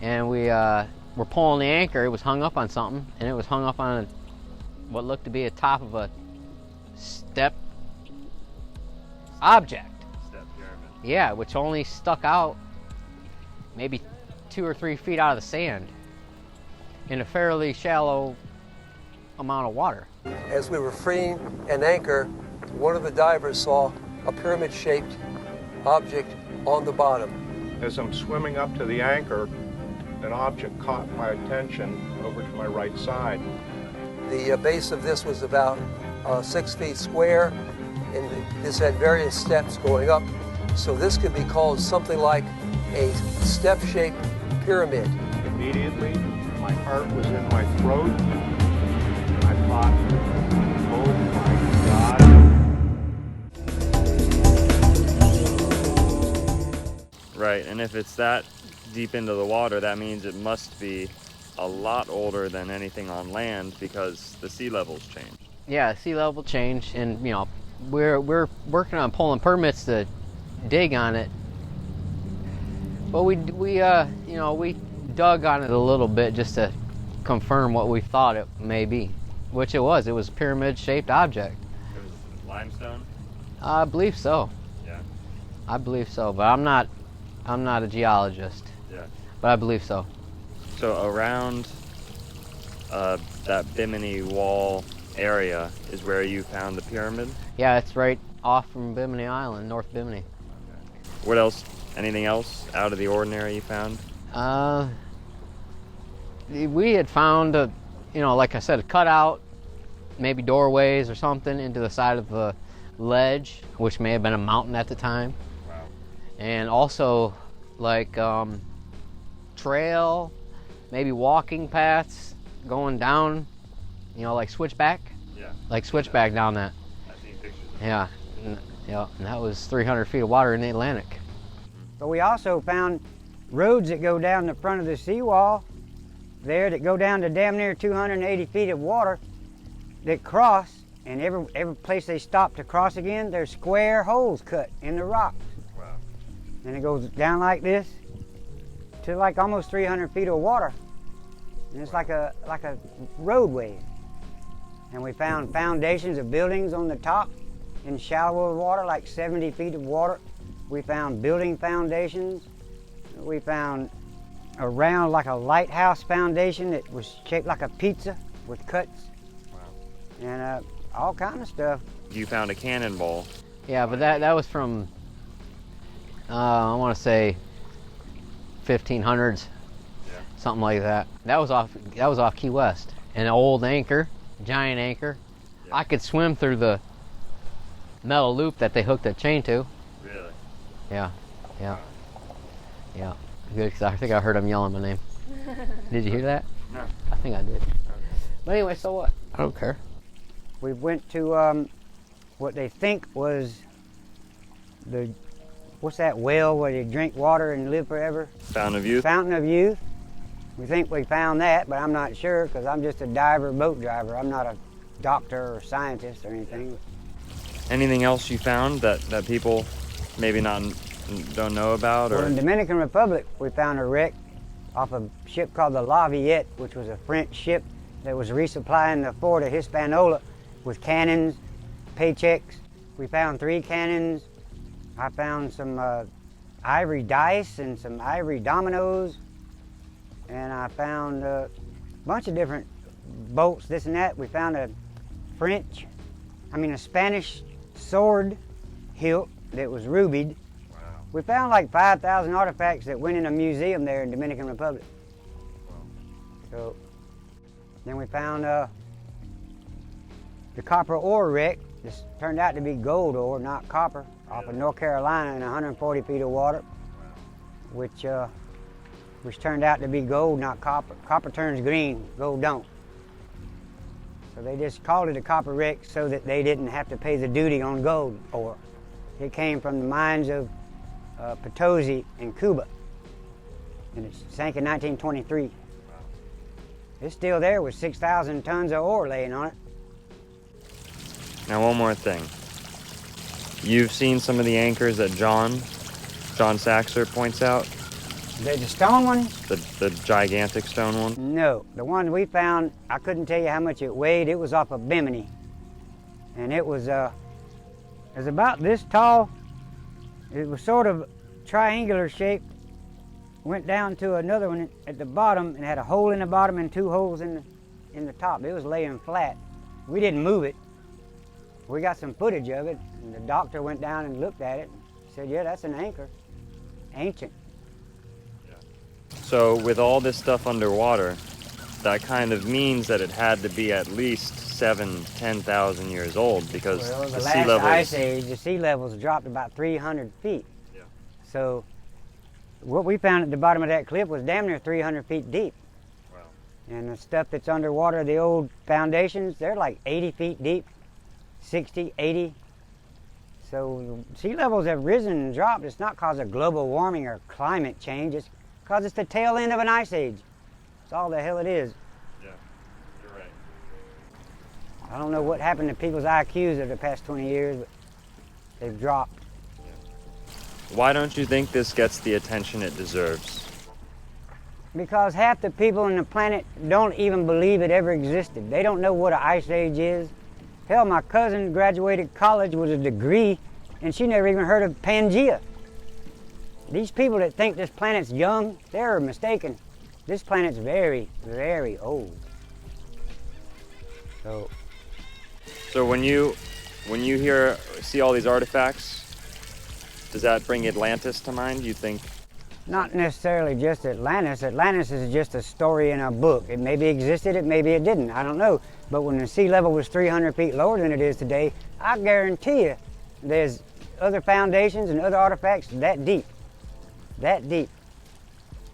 And we were pulling the anchor. It was hung up on something, and it was hung up on what looked to be the top of a step object. Step pyramid. Yeah, which only stuck out maybe 2 or 3 feet out of the sand in a fairly shallow amount of water. As we were freeing an anchor, one of the divers saw a pyramid-shaped object on the bottom. As I'm swimming up to the anchor, an object caught my attention over to my right side. The base of this was about 6 feet square, and this had various steps going up. So this could be called something like a step-shaped pyramid. Immediately, my heart was in my throat. I thought, oh my God. Right, and if it's that deep into the water, that means it must be a lot older than anything on land because the sea level's changed. Yeah, sea level change, and you know, we're working on pulling permits to dig on it. But we dug on it a little bit just to confirm what we thought it may be, which it was. It was a pyramid-shaped object. It was limestone? I believe so. Yeah. I believe so, but I'm not a geologist. Yeah. But I believe so. So around that Bimini Wall area is where you found the pyramid? Yeah, it's right off from Bimini Island, North Bimini. Okay. What else? Anything else out of the ordinary you found? We had found like I said, a cutout, maybe doorways or something into the side of the ledge, which may have been a mountain at the time. Wow. And also like trail, maybe walking paths going down, like switchback. Yeah. Like switchback down that. I've seen pictures. Yeah. And that was 300 feet of water in the Atlantic. But we also found roads that go down the front of the seawall there that go down to damn near 280 feet of water that cross, and every place they stop to cross again, there's square holes cut in the rocks. Wow. And it goes down like this to like almost 300 feet of water. And it's like a roadway. And we found foundations of buildings on the top in shallower water, like 70 feet of water. We found building foundations. We found around like a lighthouse foundation that was shaped like a pizza with cuts. Wow. And all kind of stuff. You found a cannonball. Yeah, but that was from I want to say 1500s, Yeah. something like that. That was off Key West. An old anchor, giant anchor. Yeah. I could swim through the metal loop that they hooked that chain to. Really? Yeah. Good, 'cause I think I heard him yelling my name. Did you hear that? No. I think I did. But anyway, so what? I don't care. We went to what they think was what's that well where you drink water and live forever? Fountain of Youth? Fountain of Youth. We think we found that, but I'm not sure because I'm just a diver, boat driver. I'm not a doctor or scientist or anything. Anything else you found that people maybe don't know about? Well, Or in the Dominican Republic, we found a wreck off a ship called the La Villette, which was a French ship that was resupplying the fort of Hispaniola with cannons, paychecks. We found 3 cannons. I found some ivory dice and some ivory dominoes. And I found a bunch of different bolts, this and that. We found a Spanish sword hilt that was rubied. Wow. We found like 5,000 artifacts that went in a museum there in Dominican Republic. Wow. So then we found the copper ore wreck. This turned out to be gold ore, not copper, off of North Carolina in 140 feet of water, which turned out to be gold, not copper. Copper turns green, gold don't. So they just called it a copper wreck so that they didn't have to pay the duty on gold ore. It came from the mines of Potosi in Cuba, and it sank in 1923. Wow. It's still there with 6,000 tons of ore laying on it. Now one more thing. You've seen some of the anchors that John Saxer points out? The stone ones? The gigantic stone one? No, the one we found, I couldn't tell you how much it weighed. It was off of Bimini, and it was about this tall. It was sort of triangular shaped. Went down to another one at the bottom and had a hole in the bottom and 2 holes in the top. It was laying flat. We didn't move it. We got some footage of it, and the doctor went down and looked at it. He said, "Yeah, that's an anchor, ancient." So with all this stuff underwater, that kind of means that it had to be at least 7,000-10,000 years old, because Well, the the sea last levels. ice age, the sea levels dropped about 300 feet. Yeah. So what we found at the bottom of that cliff was damn near 300 feet deep. Wow. And the stuff that's underwater, the old foundations, they're like 80 feet deep, 60, 80. So sea levels have risen and dropped. It's not because of global warming or climate change. It's because it's the tail end of an ice age. That's all the hell it is. Yeah, you're right. I don't know what happened to people's IQs over the past 20 years, but they've dropped. Why don't you think this gets the attention it deserves? Because half the people on the planet don't even believe it ever existed. They don't know what an ice age is. Hell, my cousin graduated college with a degree, and she never even heard of Pangea. These people that think this planet's young, they're mistaken. This planet's very, very old. So when you see all these artifacts, does that bring Atlantis to mind, you think? Not necessarily just Atlantis. Atlantis is just a story in a book. It maybe existed, it maybe it didn't, I don't know. But when the sea level was 300 feet lower than it is today, I guarantee you there's other foundations and other artifacts that deep. That deep.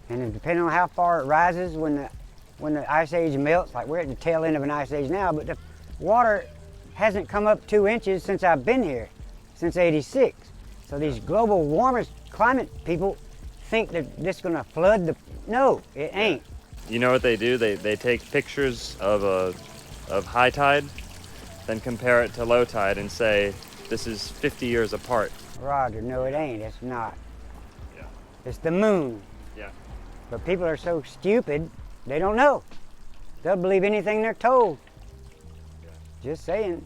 And depending on how far it rises when the ice age melts, like we're at the tail end of an ice age now, but the water hasn't come up 2 inches since I've been here, since '86. So these global warming climate people think that this is gonna flood the, no, it ain't. You know what they do? They take pictures of high tide, then compare it to low tide and say, this is 50 years apart. Roger, no it ain't, it's not. Yeah. It's the moon. Yeah. But people are so stupid, they don't know. They'll believe anything they're told. Yeah. Just saying.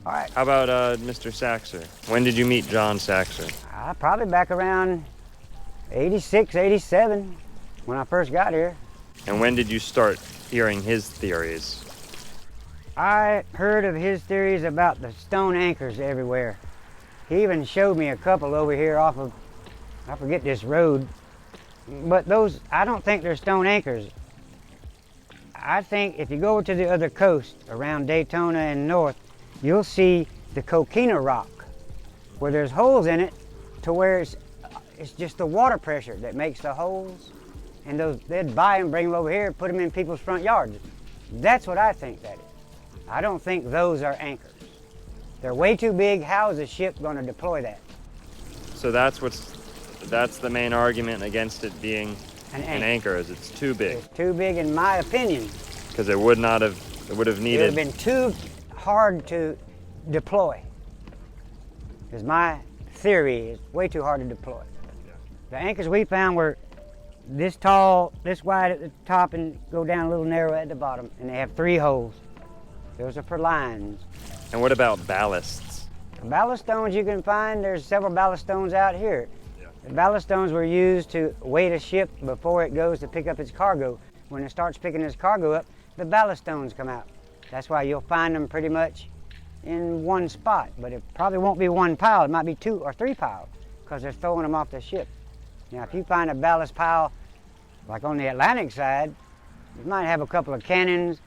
All right. How about Mr. Saxer? When did you meet John Saxer? Probably back around 86, 87, when I first got here. And when did you start hearing his theories? I heard of his theories about the stone anchors everywhere. He even showed me a couple over here off of, I forget this road, but those, I don't think they're stone anchors. I think if you go to the other coast, around Daytona and north, you'll see the coquina rock, where there's holes in it to where it's just the water pressure that makes the holes, and they'd buy them, bring them over here, put them in people's front yards. That's what I think that is. I don't think those are anchors. They're way too big. How is a ship going to deploy that? So that's the main argument against it being an anchor, is it's too big. It's too big in my opinion. Because it would have needed. It would have been too hard to deploy. Because my theory is way too hard to deploy. Yeah. The anchors we found were this tall, this wide at the top, and go down a little narrow at the bottom, and they have 3 holes. Those are for lines. And what about ballasts? Ballast stones you can find, there's several ballast stones out here. Yeah. The ballast stones were used to weight a ship before it goes to pick up its cargo. When it starts picking its cargo up, the ballast stones come out. That's why you'll find them pretty much in one spot, but it probably won't be one pile, it might be 2 or 3 piles, because they're throwing them off the ship. Now, if you find a ballast pile, like on the Atlantic side, you might have a couple of cannons.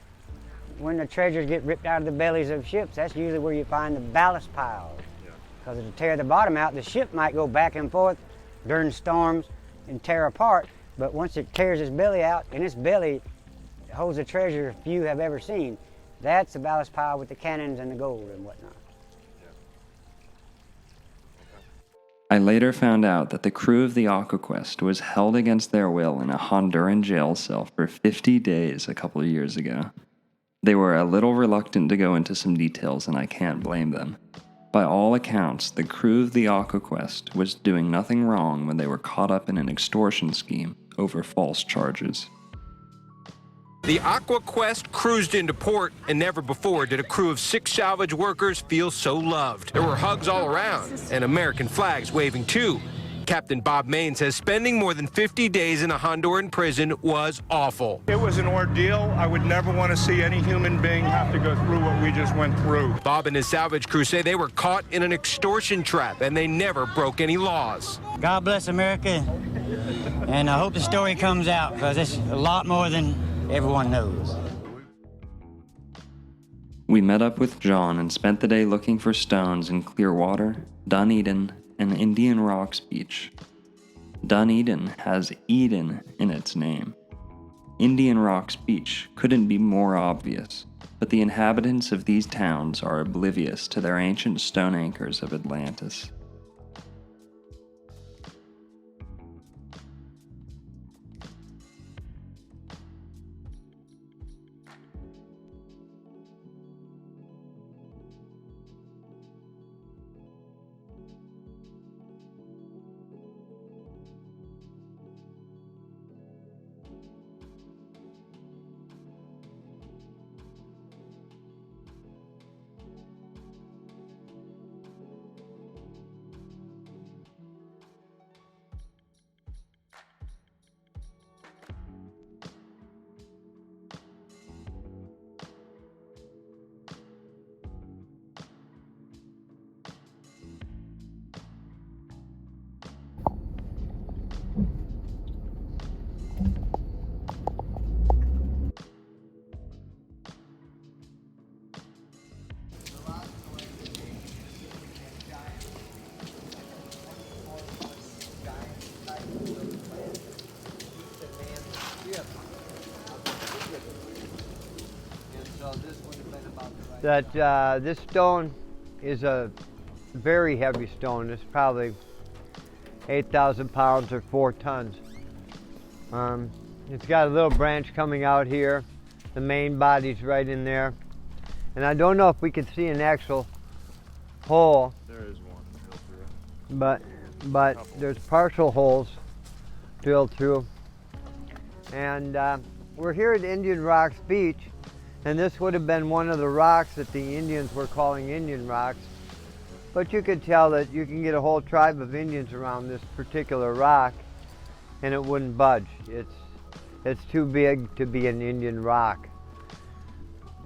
When the treasures get ripped out of the bellies of ships, that's usually where you find the ballast piles. Because it'll tear the bottom out. The ship might go back and forth during storms and tear apart, but once it tears its belly out, and its belly holds a treasure few have ever seen, that's the ballast pile with the cannons and the gold and whatnot. I later found out that the crew of the AquaQuest was held against their will in a Honduran jail cell for 50 days a couple of years ago. They were a little reluctant to go into some details, and I can't blame them. By all accounts, the crew of the AquaQuest was doing nothing wrong when they were caught up in an extortion scheme over false charges. The AquaQuest cruised into port, and never before did a crew of 6 salvage workers feel so loved. There were hugs all around, and American flags waving too. Captain Bob Main says spending more than 50 days in a Honduran prison was awful. It was an ordeal. I would never want to see any human being have to go through what we just went through. Bob and his salvage crew say they were caught in an extortion trap, and they never broke any laws. God bless America, and I hope the story comes out, because it's a lot more than everyone knows. We met up with John and spent the day looking for stones in Clearwater, Dunedin, and Indian Rocks Beach. Dunedin has Eden in its name. Indian Rocks Beach couldn't be more obvious, but the inhabitants of these towns are oblivious to their ancient stone anchors of Atlantis. That this stone is a very heavy stone. It's probably 8,000 pounds or 4 tons. It's got a little branch coming out here. The main body's right in there. And I don't know if we can see an actual hole. There is one. But there's partial holes drilled through. And we're here at Indian Rocks Beach. And this would have been one of the rocks that the Indians were calling Indian rocks. But you could tell that you can get a whole tribe of Indians around this particular rock and it wouldn't budge. It's too big to be an Indian rock.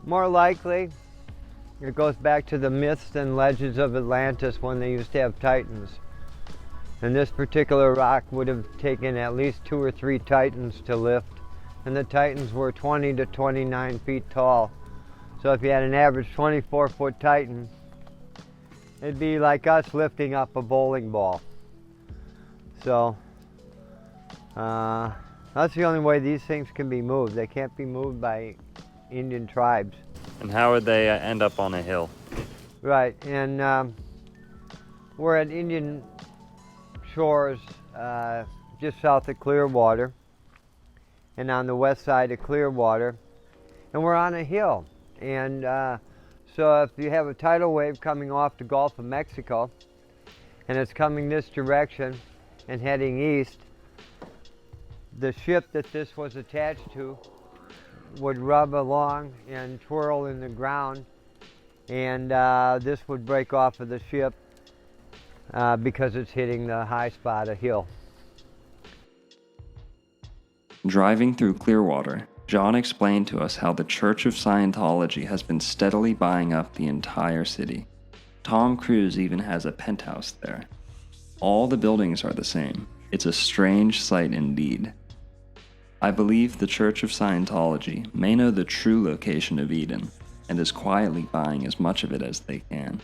More likely, it goes back to the myths and legends of Atlantis when they used to have titans. And this particular rock would have taken at least 2 or 3 titans to lift. And the titans were 20 to 29 feet tall. So if you had an average 24-foot titan, it'd be like us lifting up a bowling ball. So that's the only way these things can be moved. They can't be moved by Indian tribes. And how would they end up on a hill? Right, and we're at Indian Shores, just south of Clearwater, and on the west side of Clearwater, and we're on a hill. And so if you have a tidal wave coming off the Gulf of Mexico, and it's coming this direction and heading east, the ship that this was attached to would rub along and twirl in the ground, and this would break off of the ship because it's hitting the high spot, a hill. Driving through Clearwater, John explained to us how the Church of Scientology has been steadily buying up the entire city. Tom Cruise even has a penthouse there. All the buildings are the same. It's a strange sight indeed. I believe the Church of Scientology may know the true location of Eden and is quietly buying as much of it as they can.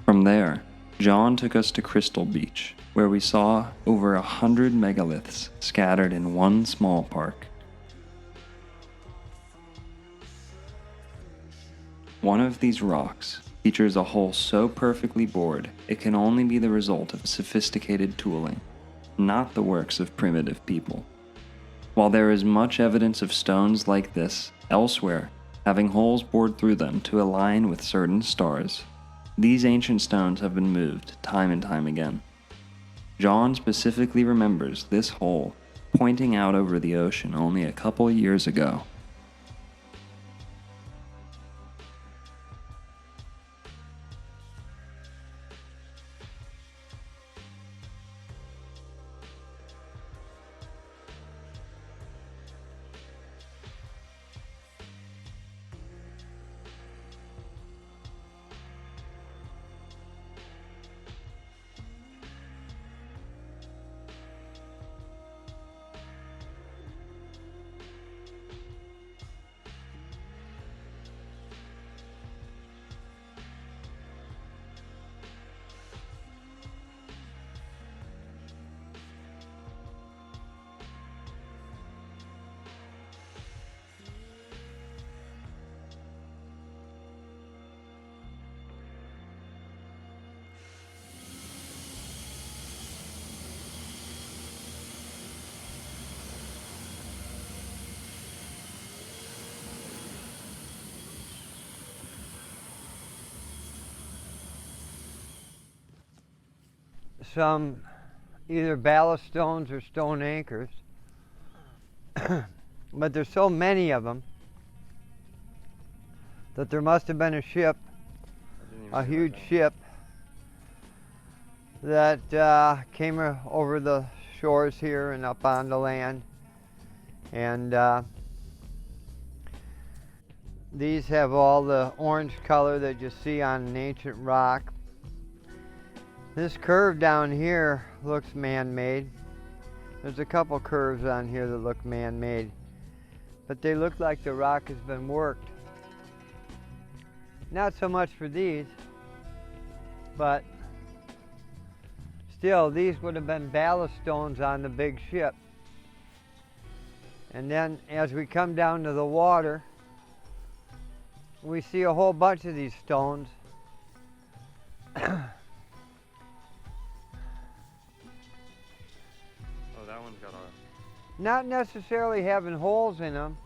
From there, John took us to Crystal Beach, where we saw over 100 megaliths scattered in one small park. One of these rocks features a hole so perfectly bored it can only be the result of sophisticated tooling, not the works of primitive people. While there is much evidence of stones like this elsewhere, having holes bored through them to align with certain stars, these ancient stones have been moved time and time again. John specifically remembers this hole pointing out over the ocean only a couple years ago. Some either ballast stones or stone anchors. But there's so many of them that there must have been a ship, a huge ship, that came over the shores here and up on the land. And these have all the orange color that you see on an ancient rock. This curve down here looks man-made. There's a couple curves on here that look man-made, but they look like the rock has been worked. Not so much for these, but still, these would have been ballast stones on the big ship. And then as we come down to the water, we see a whole bunch of these stones. Not necessarily having holes in them,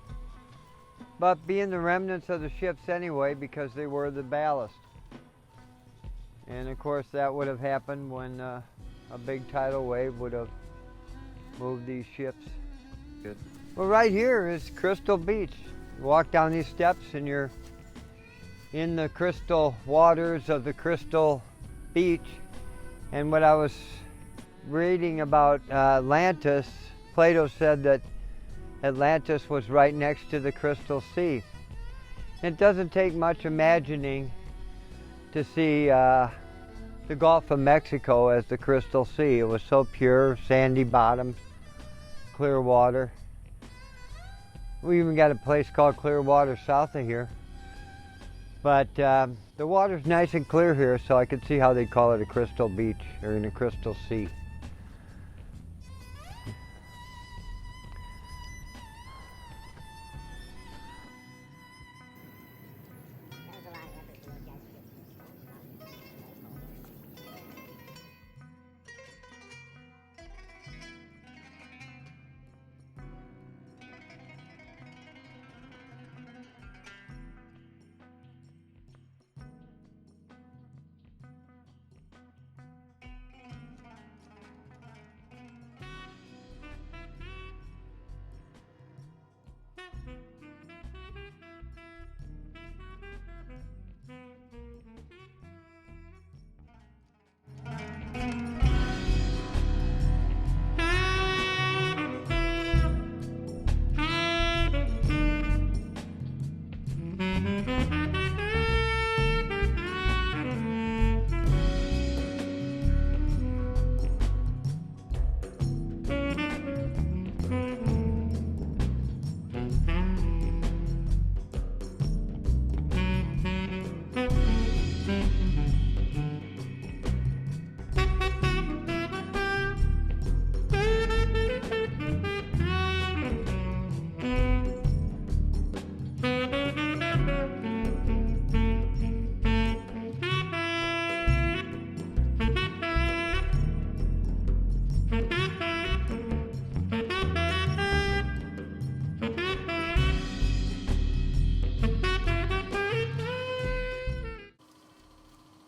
but being the remnants of the ships anyway, because they were the ballast. And of course that would have happened when a big tidal wave would have moved these ships. Good. Well, right here is Crystal Beach. You walk down these steps and you're in the crystal waters of the Crystal Beach. And what I was reading about Atlantis, Plato said that Atlantis was right next to the Crystal Sea. It doesn't take much imagining to see the Gulf of Mexico as the Crystal Sea. It was so pure, sandy bottoms, clear water. We even got a place called Clearwater south of here. But the water's nice and clear here, so I could see how they'd call it a Crystal Beach or in a Crystal Sea.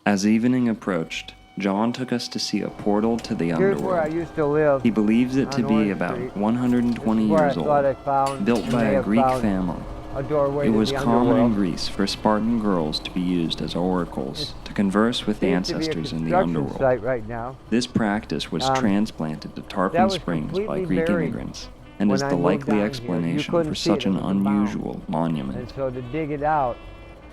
As evening approached, John took us to see a portal to the Here's where I Underworld. used to live. He believes it to on be Orange about Street. 120 This is where years I thought I old, found built and by may a have Greek found family. a doorway It to was the common in underworld. Greece for Spartan girls to be used as oracles to converse with Seems to be a ancestors in the construction underworld. site right now. This practice was transplanted to that Tarpon was Springs by completely Greek buried immigrants, and when is I the moved likely down here. You explanation couldn't for see it, such it an was a mound. unusual monument. And so to dig it out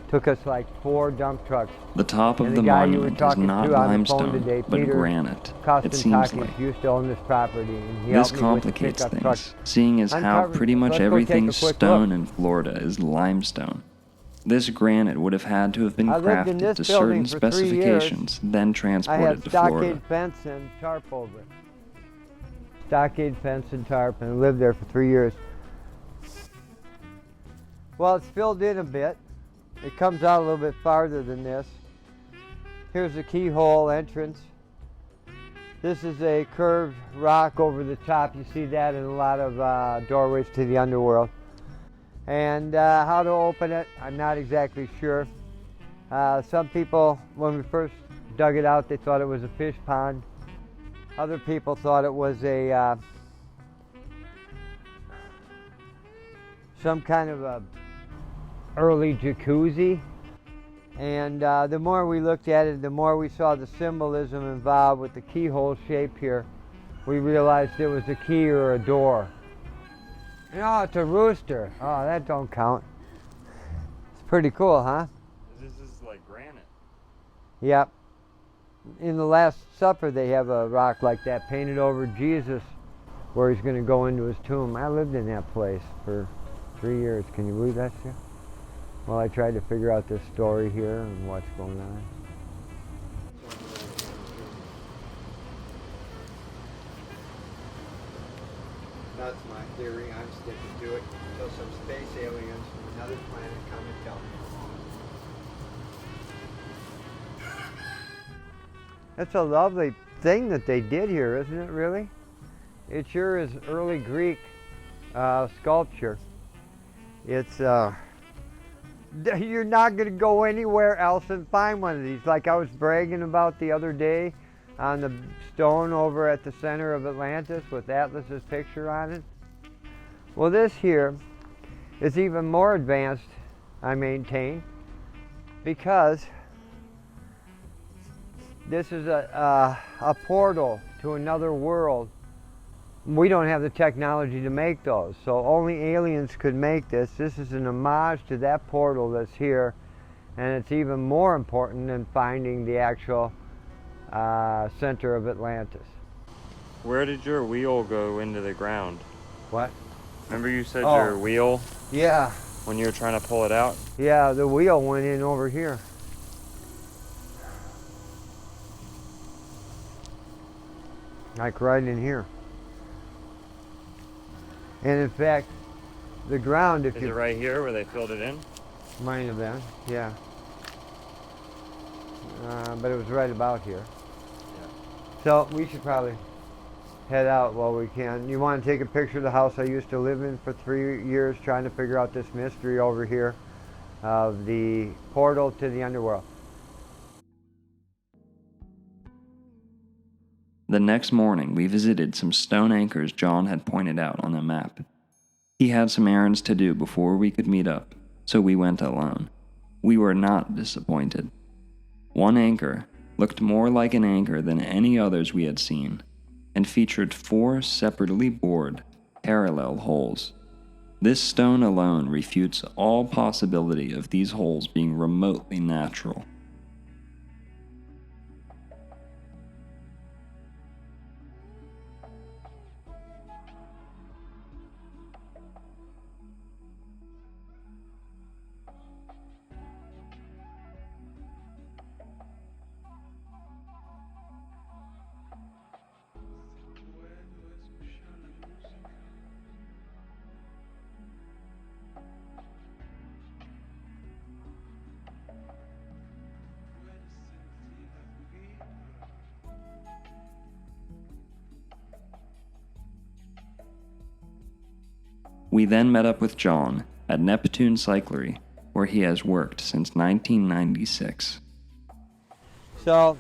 took us like 4 dump trucks. The top of And the guy you were monument is talking not to on the phone limestone, today, but Peter granite, it seems Kostantakis, like. used to own this property, and he This helped me with the complicates pickup things, trucks. seeing as how Uncovered. pretty much Let's go take everything a quick stone look. in Florida is limestone. This granite would have had to have been I lived in crafted this to building certain for 3 years. specifications, then I had transported to stockade Florida. fence and tarp over it. Stockade fence and tarp, and lived there for 3 years. Well, it's filled in a bit. It comes out a little bit farther than this. Here's the keyhole entrance. This is a curved rock over the top. You see that in a lot of doorways to the underworld. And how to open it, I'm not exactly sure. Some people, when we first dug it out, they thought it was a fish pond. Other people thought it was a some kind of a early jacuzzi. And the more we looked at it, the more we saw the symbolism involved with the keyhole shape here. We realized it was a key or a door. Oh, it's a rooster. Oh, that don't count. It's pretty cool, huh? This is like granite. Yep. In the Last Supper, they have a rock like that painted over Jesus where he's going to go into his tomb. I lived in that place for 3 years. Can you believe that shit? Well, I tried to figure out this story here and what's going on. That's my theory. I'm sticking to it until some space aliens from another planet come and tell me. That's a lovely thing that they did here, isn't it, really? It sure is early Greek sculpture. It's, you're not going to go anywhere else and find one of these. Like I was bragging about the other day on the stone over at the center of Atlantis with Atlas's picture on it. Well, this here is even more advanced, I maintain, because this is a portal to another world. We don't have the technology to make those, so only aliens could make this. This is an homage to that portal that's here, and it's even more important than finding the actual center of Atlantis. Where did your wheel go into the ground? What? Remember you said Oh. your wheel? Yeah. When you were trying to pull it out? Yeah, the wheel went in over here. Like right in here. And in fact, the ground, if Is you... it right here where they filled it in? Might have been, yeah. But it was right about here. Yeah. So we should probably head out while we can. You want to take a picture of the house I used to live in for 3 years, trying to figure out this mystery over here of the portal to the underworld. The next morning, we visited some stone anchors John had pointed out on a map. He had some errands to do before we could meet up, so we went alone. We were not disappointed. One anchor looked more like an anchor than any others we had seen, and featured 4 separately bored, parallel holes. This stone alone refutes all possibility of these holes being remotely natural. We then met up with John at Neptune Cyclery, where he has worked since 1996. So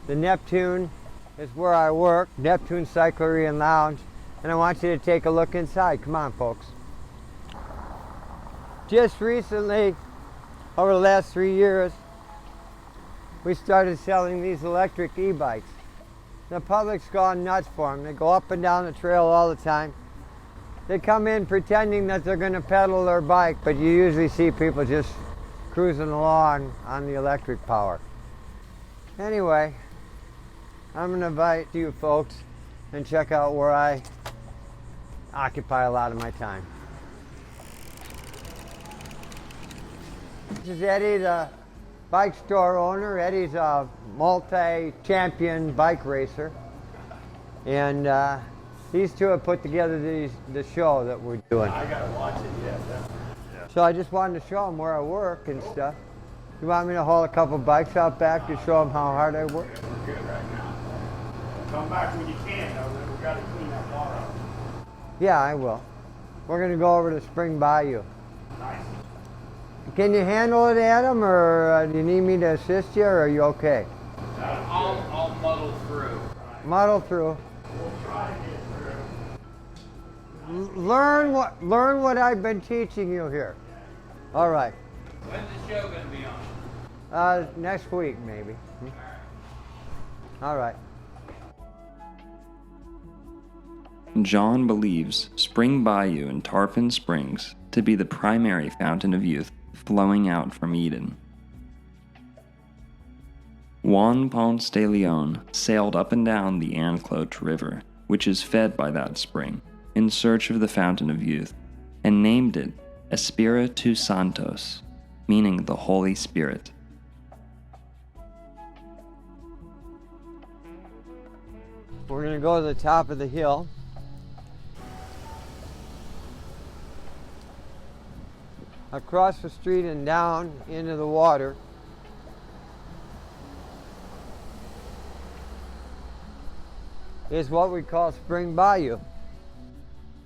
the Neptune is where I work, Neptune Cyclery and Lounge, and I want you to take a look inside. Come on, folks. Just recently, over the last 3 years, we started selling these electric e-bikes. The public's gone nuts for them. They go up and down the trail all the time. They come in pretending that they're going to pedal their bike, but you usually see people just cruising along on the electric power. Anyway, I'm going to invite you folks and check out where I occupy a lot of my time. This is Eddie, the bike store owner. Eddie's a multi-champion bike racer. And these two have put together the show that we're doing. I gotta watch it, yeah. So I just wanted to show them where I work and stuff. You want me to haul a couple bikes out back to show them how hard I work? We're good right now. Come back when you can, though. We gotta clean that bar up. Yeah, I will. We're going to go over to Spring Bayou. Nice. Can you handle it, Adam, or do you need me to assist you, or are you okay? I'll muddle through. Muddle through. We'll try to get through. Learn what I've been teaching you here. All right. When's the show going to be on? Next week, maybe. All right. John believes Spring Bayou in Tarpon Springs to be the primary fountain of youth flowing out from Eden. Juan Ponce de Leon sailed up and down the Anclote River, which is fed by that spring, in search of the fountain of youth, and named it Espiritu Santos, meaning the Holy Spirit. We're going to go to the top of the hill. Across the street and down into the water is what we call Spring Bayou.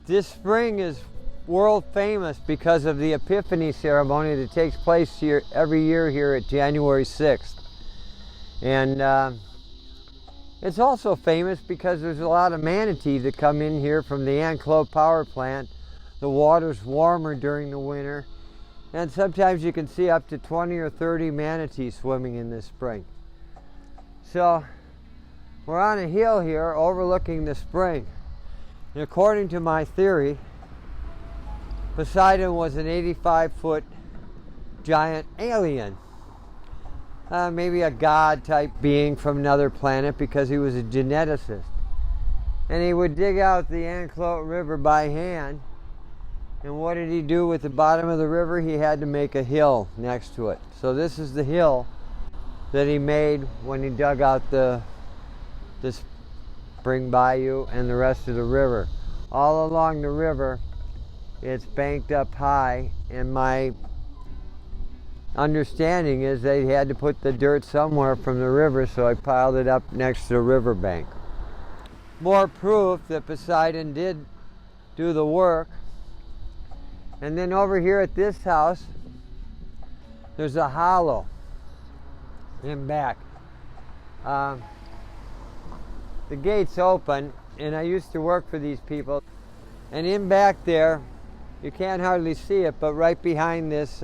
This spring is world famous because of the Epiphany ceremony that takes place here every year here at January 6th. And it's also famous because there's a lot of manatees that come in here from the Anclote power plant. The water's warmer during the winter. And sometimes you can see up to 20 or 30 manatees swimming in this spring. So we're on a hill here overlooking the spring. And according to my theory, Poseidon was an 85-foot giant alien. Maybe a god type being from another planet because he was a geneticist. And he would dig out the Anclote River by hand. And what did he do with the bottom of the river? He had to make a hill next to it. So this is the hill that he made when he dug out the Spring Bayou and the rest of the river. All along the river, it's banked up high, and my understanding is they had to put the dirt somewhere from the river, so I piled it up next to the riverbank. More proof that Poseidon did do the work. And then over here at this house, there's a hollow in back. The gate's open, and I used to work for these people. And in back there, you can't hardly see it, but right behind this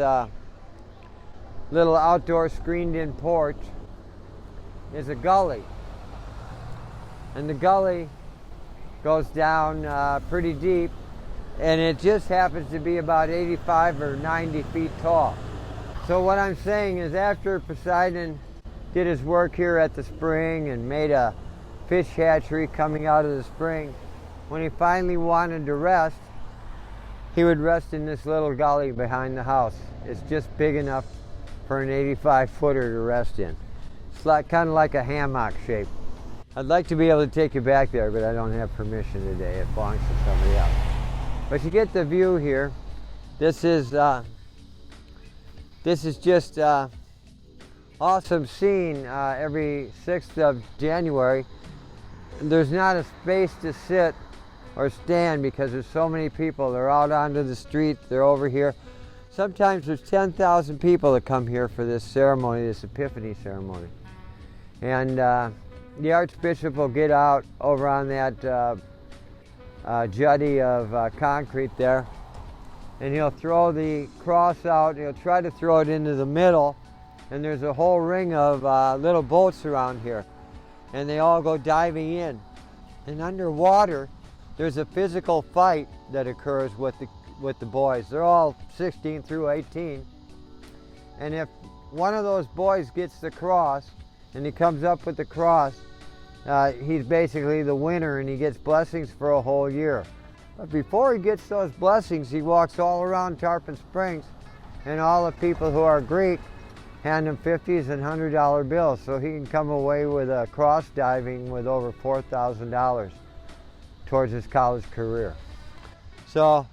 little outdoor screened-in porch is a gully. And the gully goes down pretty deep. And it just happens to be about 85 or 90 feet tall. So what I'm saying is after Poseidon did his work here at the spring and made a fish hatchery coming out of the spring, when he finally wanted to rest, he would rest in this little gully behind the house. It's just big enough for an 85-footer to rest in. It's like, kind of like a hammock shape. I'd like to be able to take you back there, but I don't have permission today. It belongs to somebody else. But you get the view here. This is just awesome scene every 6th of January. There's not a space to sit or stand because there's so many people. They're out onto the street. They're over here. Sometimes there's 10,000 people that come here for this ceremony, this Epiphany ceremony. And the Archbishop will get out over on that jutty of concrete there, and he'll throw the cross out. He'll try to throw it into the middle, and there's a whole ring of little boats around here, and they all go diving in. And underwater, there's a physical fight that occurs with the boys. They're all 16 through 18, and if one of those boys gets the cross, and he comes up with the cross, he's basically the winner, and he gets blessings for a whole year. But before he gets those blessings, he walks all around Tarpon Springs, and all the people who are Greek hand him $50s and $100 bills, so he can come away with a cross diving with over $4,000 towards his college career. So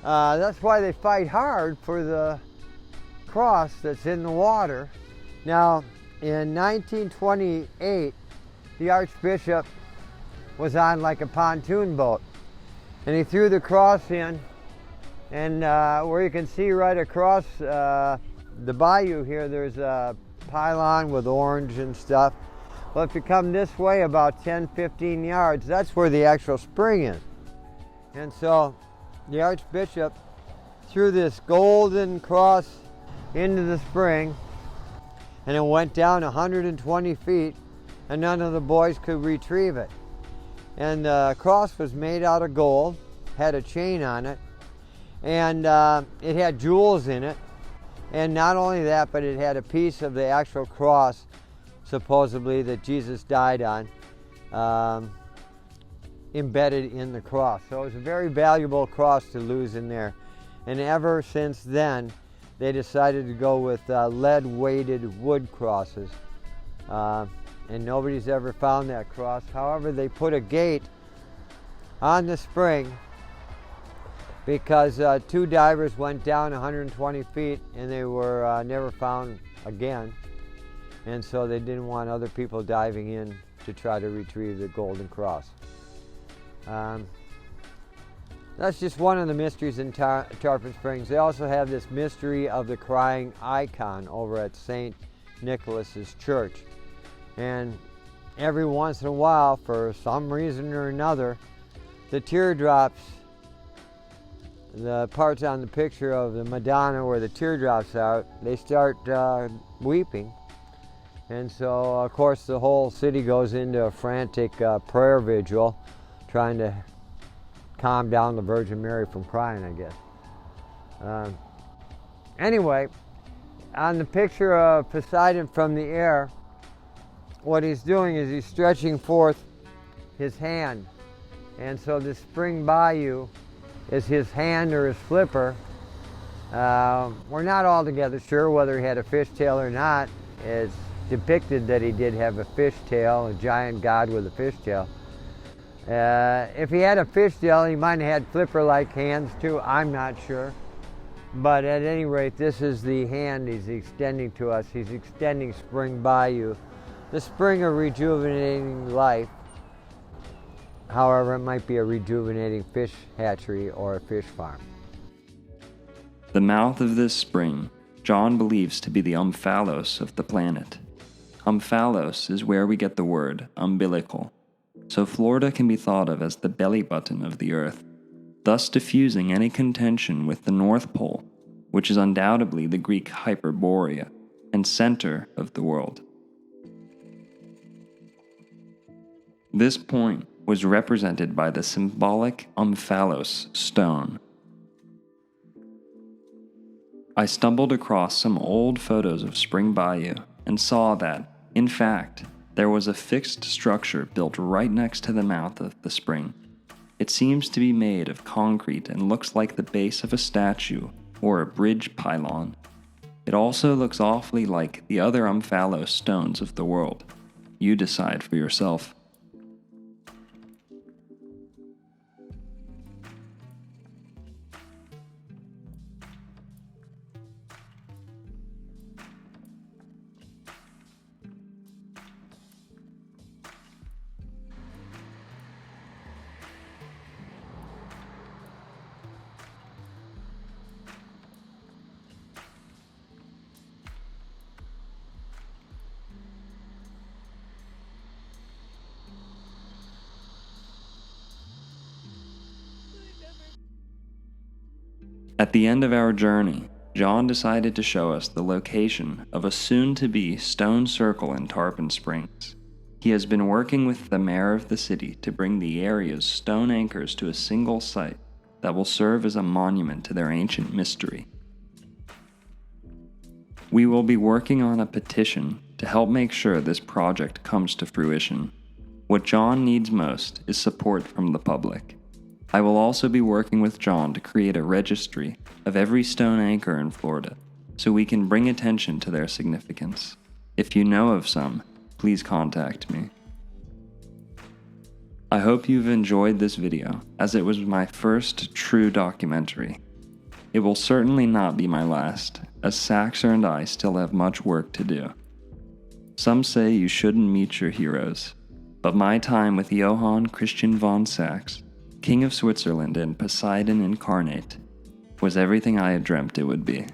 that's why they fight hard for the cross that's in the water. Now, in 1928, the Archbishop was on like a pontoon boat, and he threw the cross in, and where you can see right across the bayou here, there's a pylon with orange and stuff. Well, if you come this way about 10-15 yards, that's where the actual spring is. And so the Archbishop threw this golden cross into the spring, and it went down 120 feet, and none of the boys could retrieve it. And the cross was made out of gold, had a chain on it, and it had jewels in it. And not only that, but it had a piece of the actual cross, supposedly, that Jesus died on, embedded in the cross. So it was a very valuable cross to lose in there. And ever since then, they decided to go with lead-weighted wood crosses. And nobody's ever found that cross. However, they put a gate on the spring because 2 divers went down 120 feet and they were never found again. And so they didn't want other people diving in to try to retrieve the golden cross. That's just one of the mysteries in Tarpon Springs. They also have this mystery of the crying icon over at St. Nicholas's Church. And every once in a while, for some reason or another, the teardrops, the parts on the picture of the Madonna where the teardrops are, they start weeping. And so, of course, the whole city goes into a frantic prayer vigil, trying to calm down the Virgin Mary from crying, I guess. Anyway, on the picture of Poseidon from the air, what he's doing is he's stretching forth his hand. And so this spring bayou is his hand or his flipper. We're not altogether sure whether he had a fishtail or not. It's depicted that he did have a fishtail, a giant god with a fishtail. If he had a fishtail, he might have had flipper-like hands too. I'm not sure. But at any rate, this is the hand he's extending to us. He's extending Spring Bayou, the spring of rejuvenating life. However, it might be a rejuvenating fish hatchery or a fish farm. The mouth of this spring, John believes to be the umphalos of the planet. Umphalos is where we get the word umbilical, so Florida can be thought of as the belly button of the Earth, thus diffusing any contention with the North Pole, which is undoubtedly the Greek Hyperborea and center of the world. This point was represented by the symbolic umphalos stone. I stumbled across some old photos of Spring Bayou and saw that, in fact, there was a fixed structure built right next to the mouth of the spring. It seems to be made of concrete and looks like the base of a statue or a bridge pylon. It also looks awfully like the other umphalos stones of the world. You decide for yourself. At the end of our journey, John decided to show us the location of a soon-to-be stone circle in Tarpon Springs. He has been working with the mayor of the city to bring the area's stone anchors to a single site that will serve as a monument to their ancient mystery. We will be working on a petition to help make sure this project comes to fruition. What John needs most is support from the public. I will also be working with John to create a registry of every stone anchor in Florida, so we can bring attention to their significance. If you know of some, please contact me. I hope you've enjoyed this video, as it was my first true documentary. It will certainly not be my last, as Saxer and I still have much work to do. Some say you shouldn't meet your heroes, but my time with Johann Christian von Sachs, King of Switzerland and Poseidon incarnate, was everything I had dreamt it would be.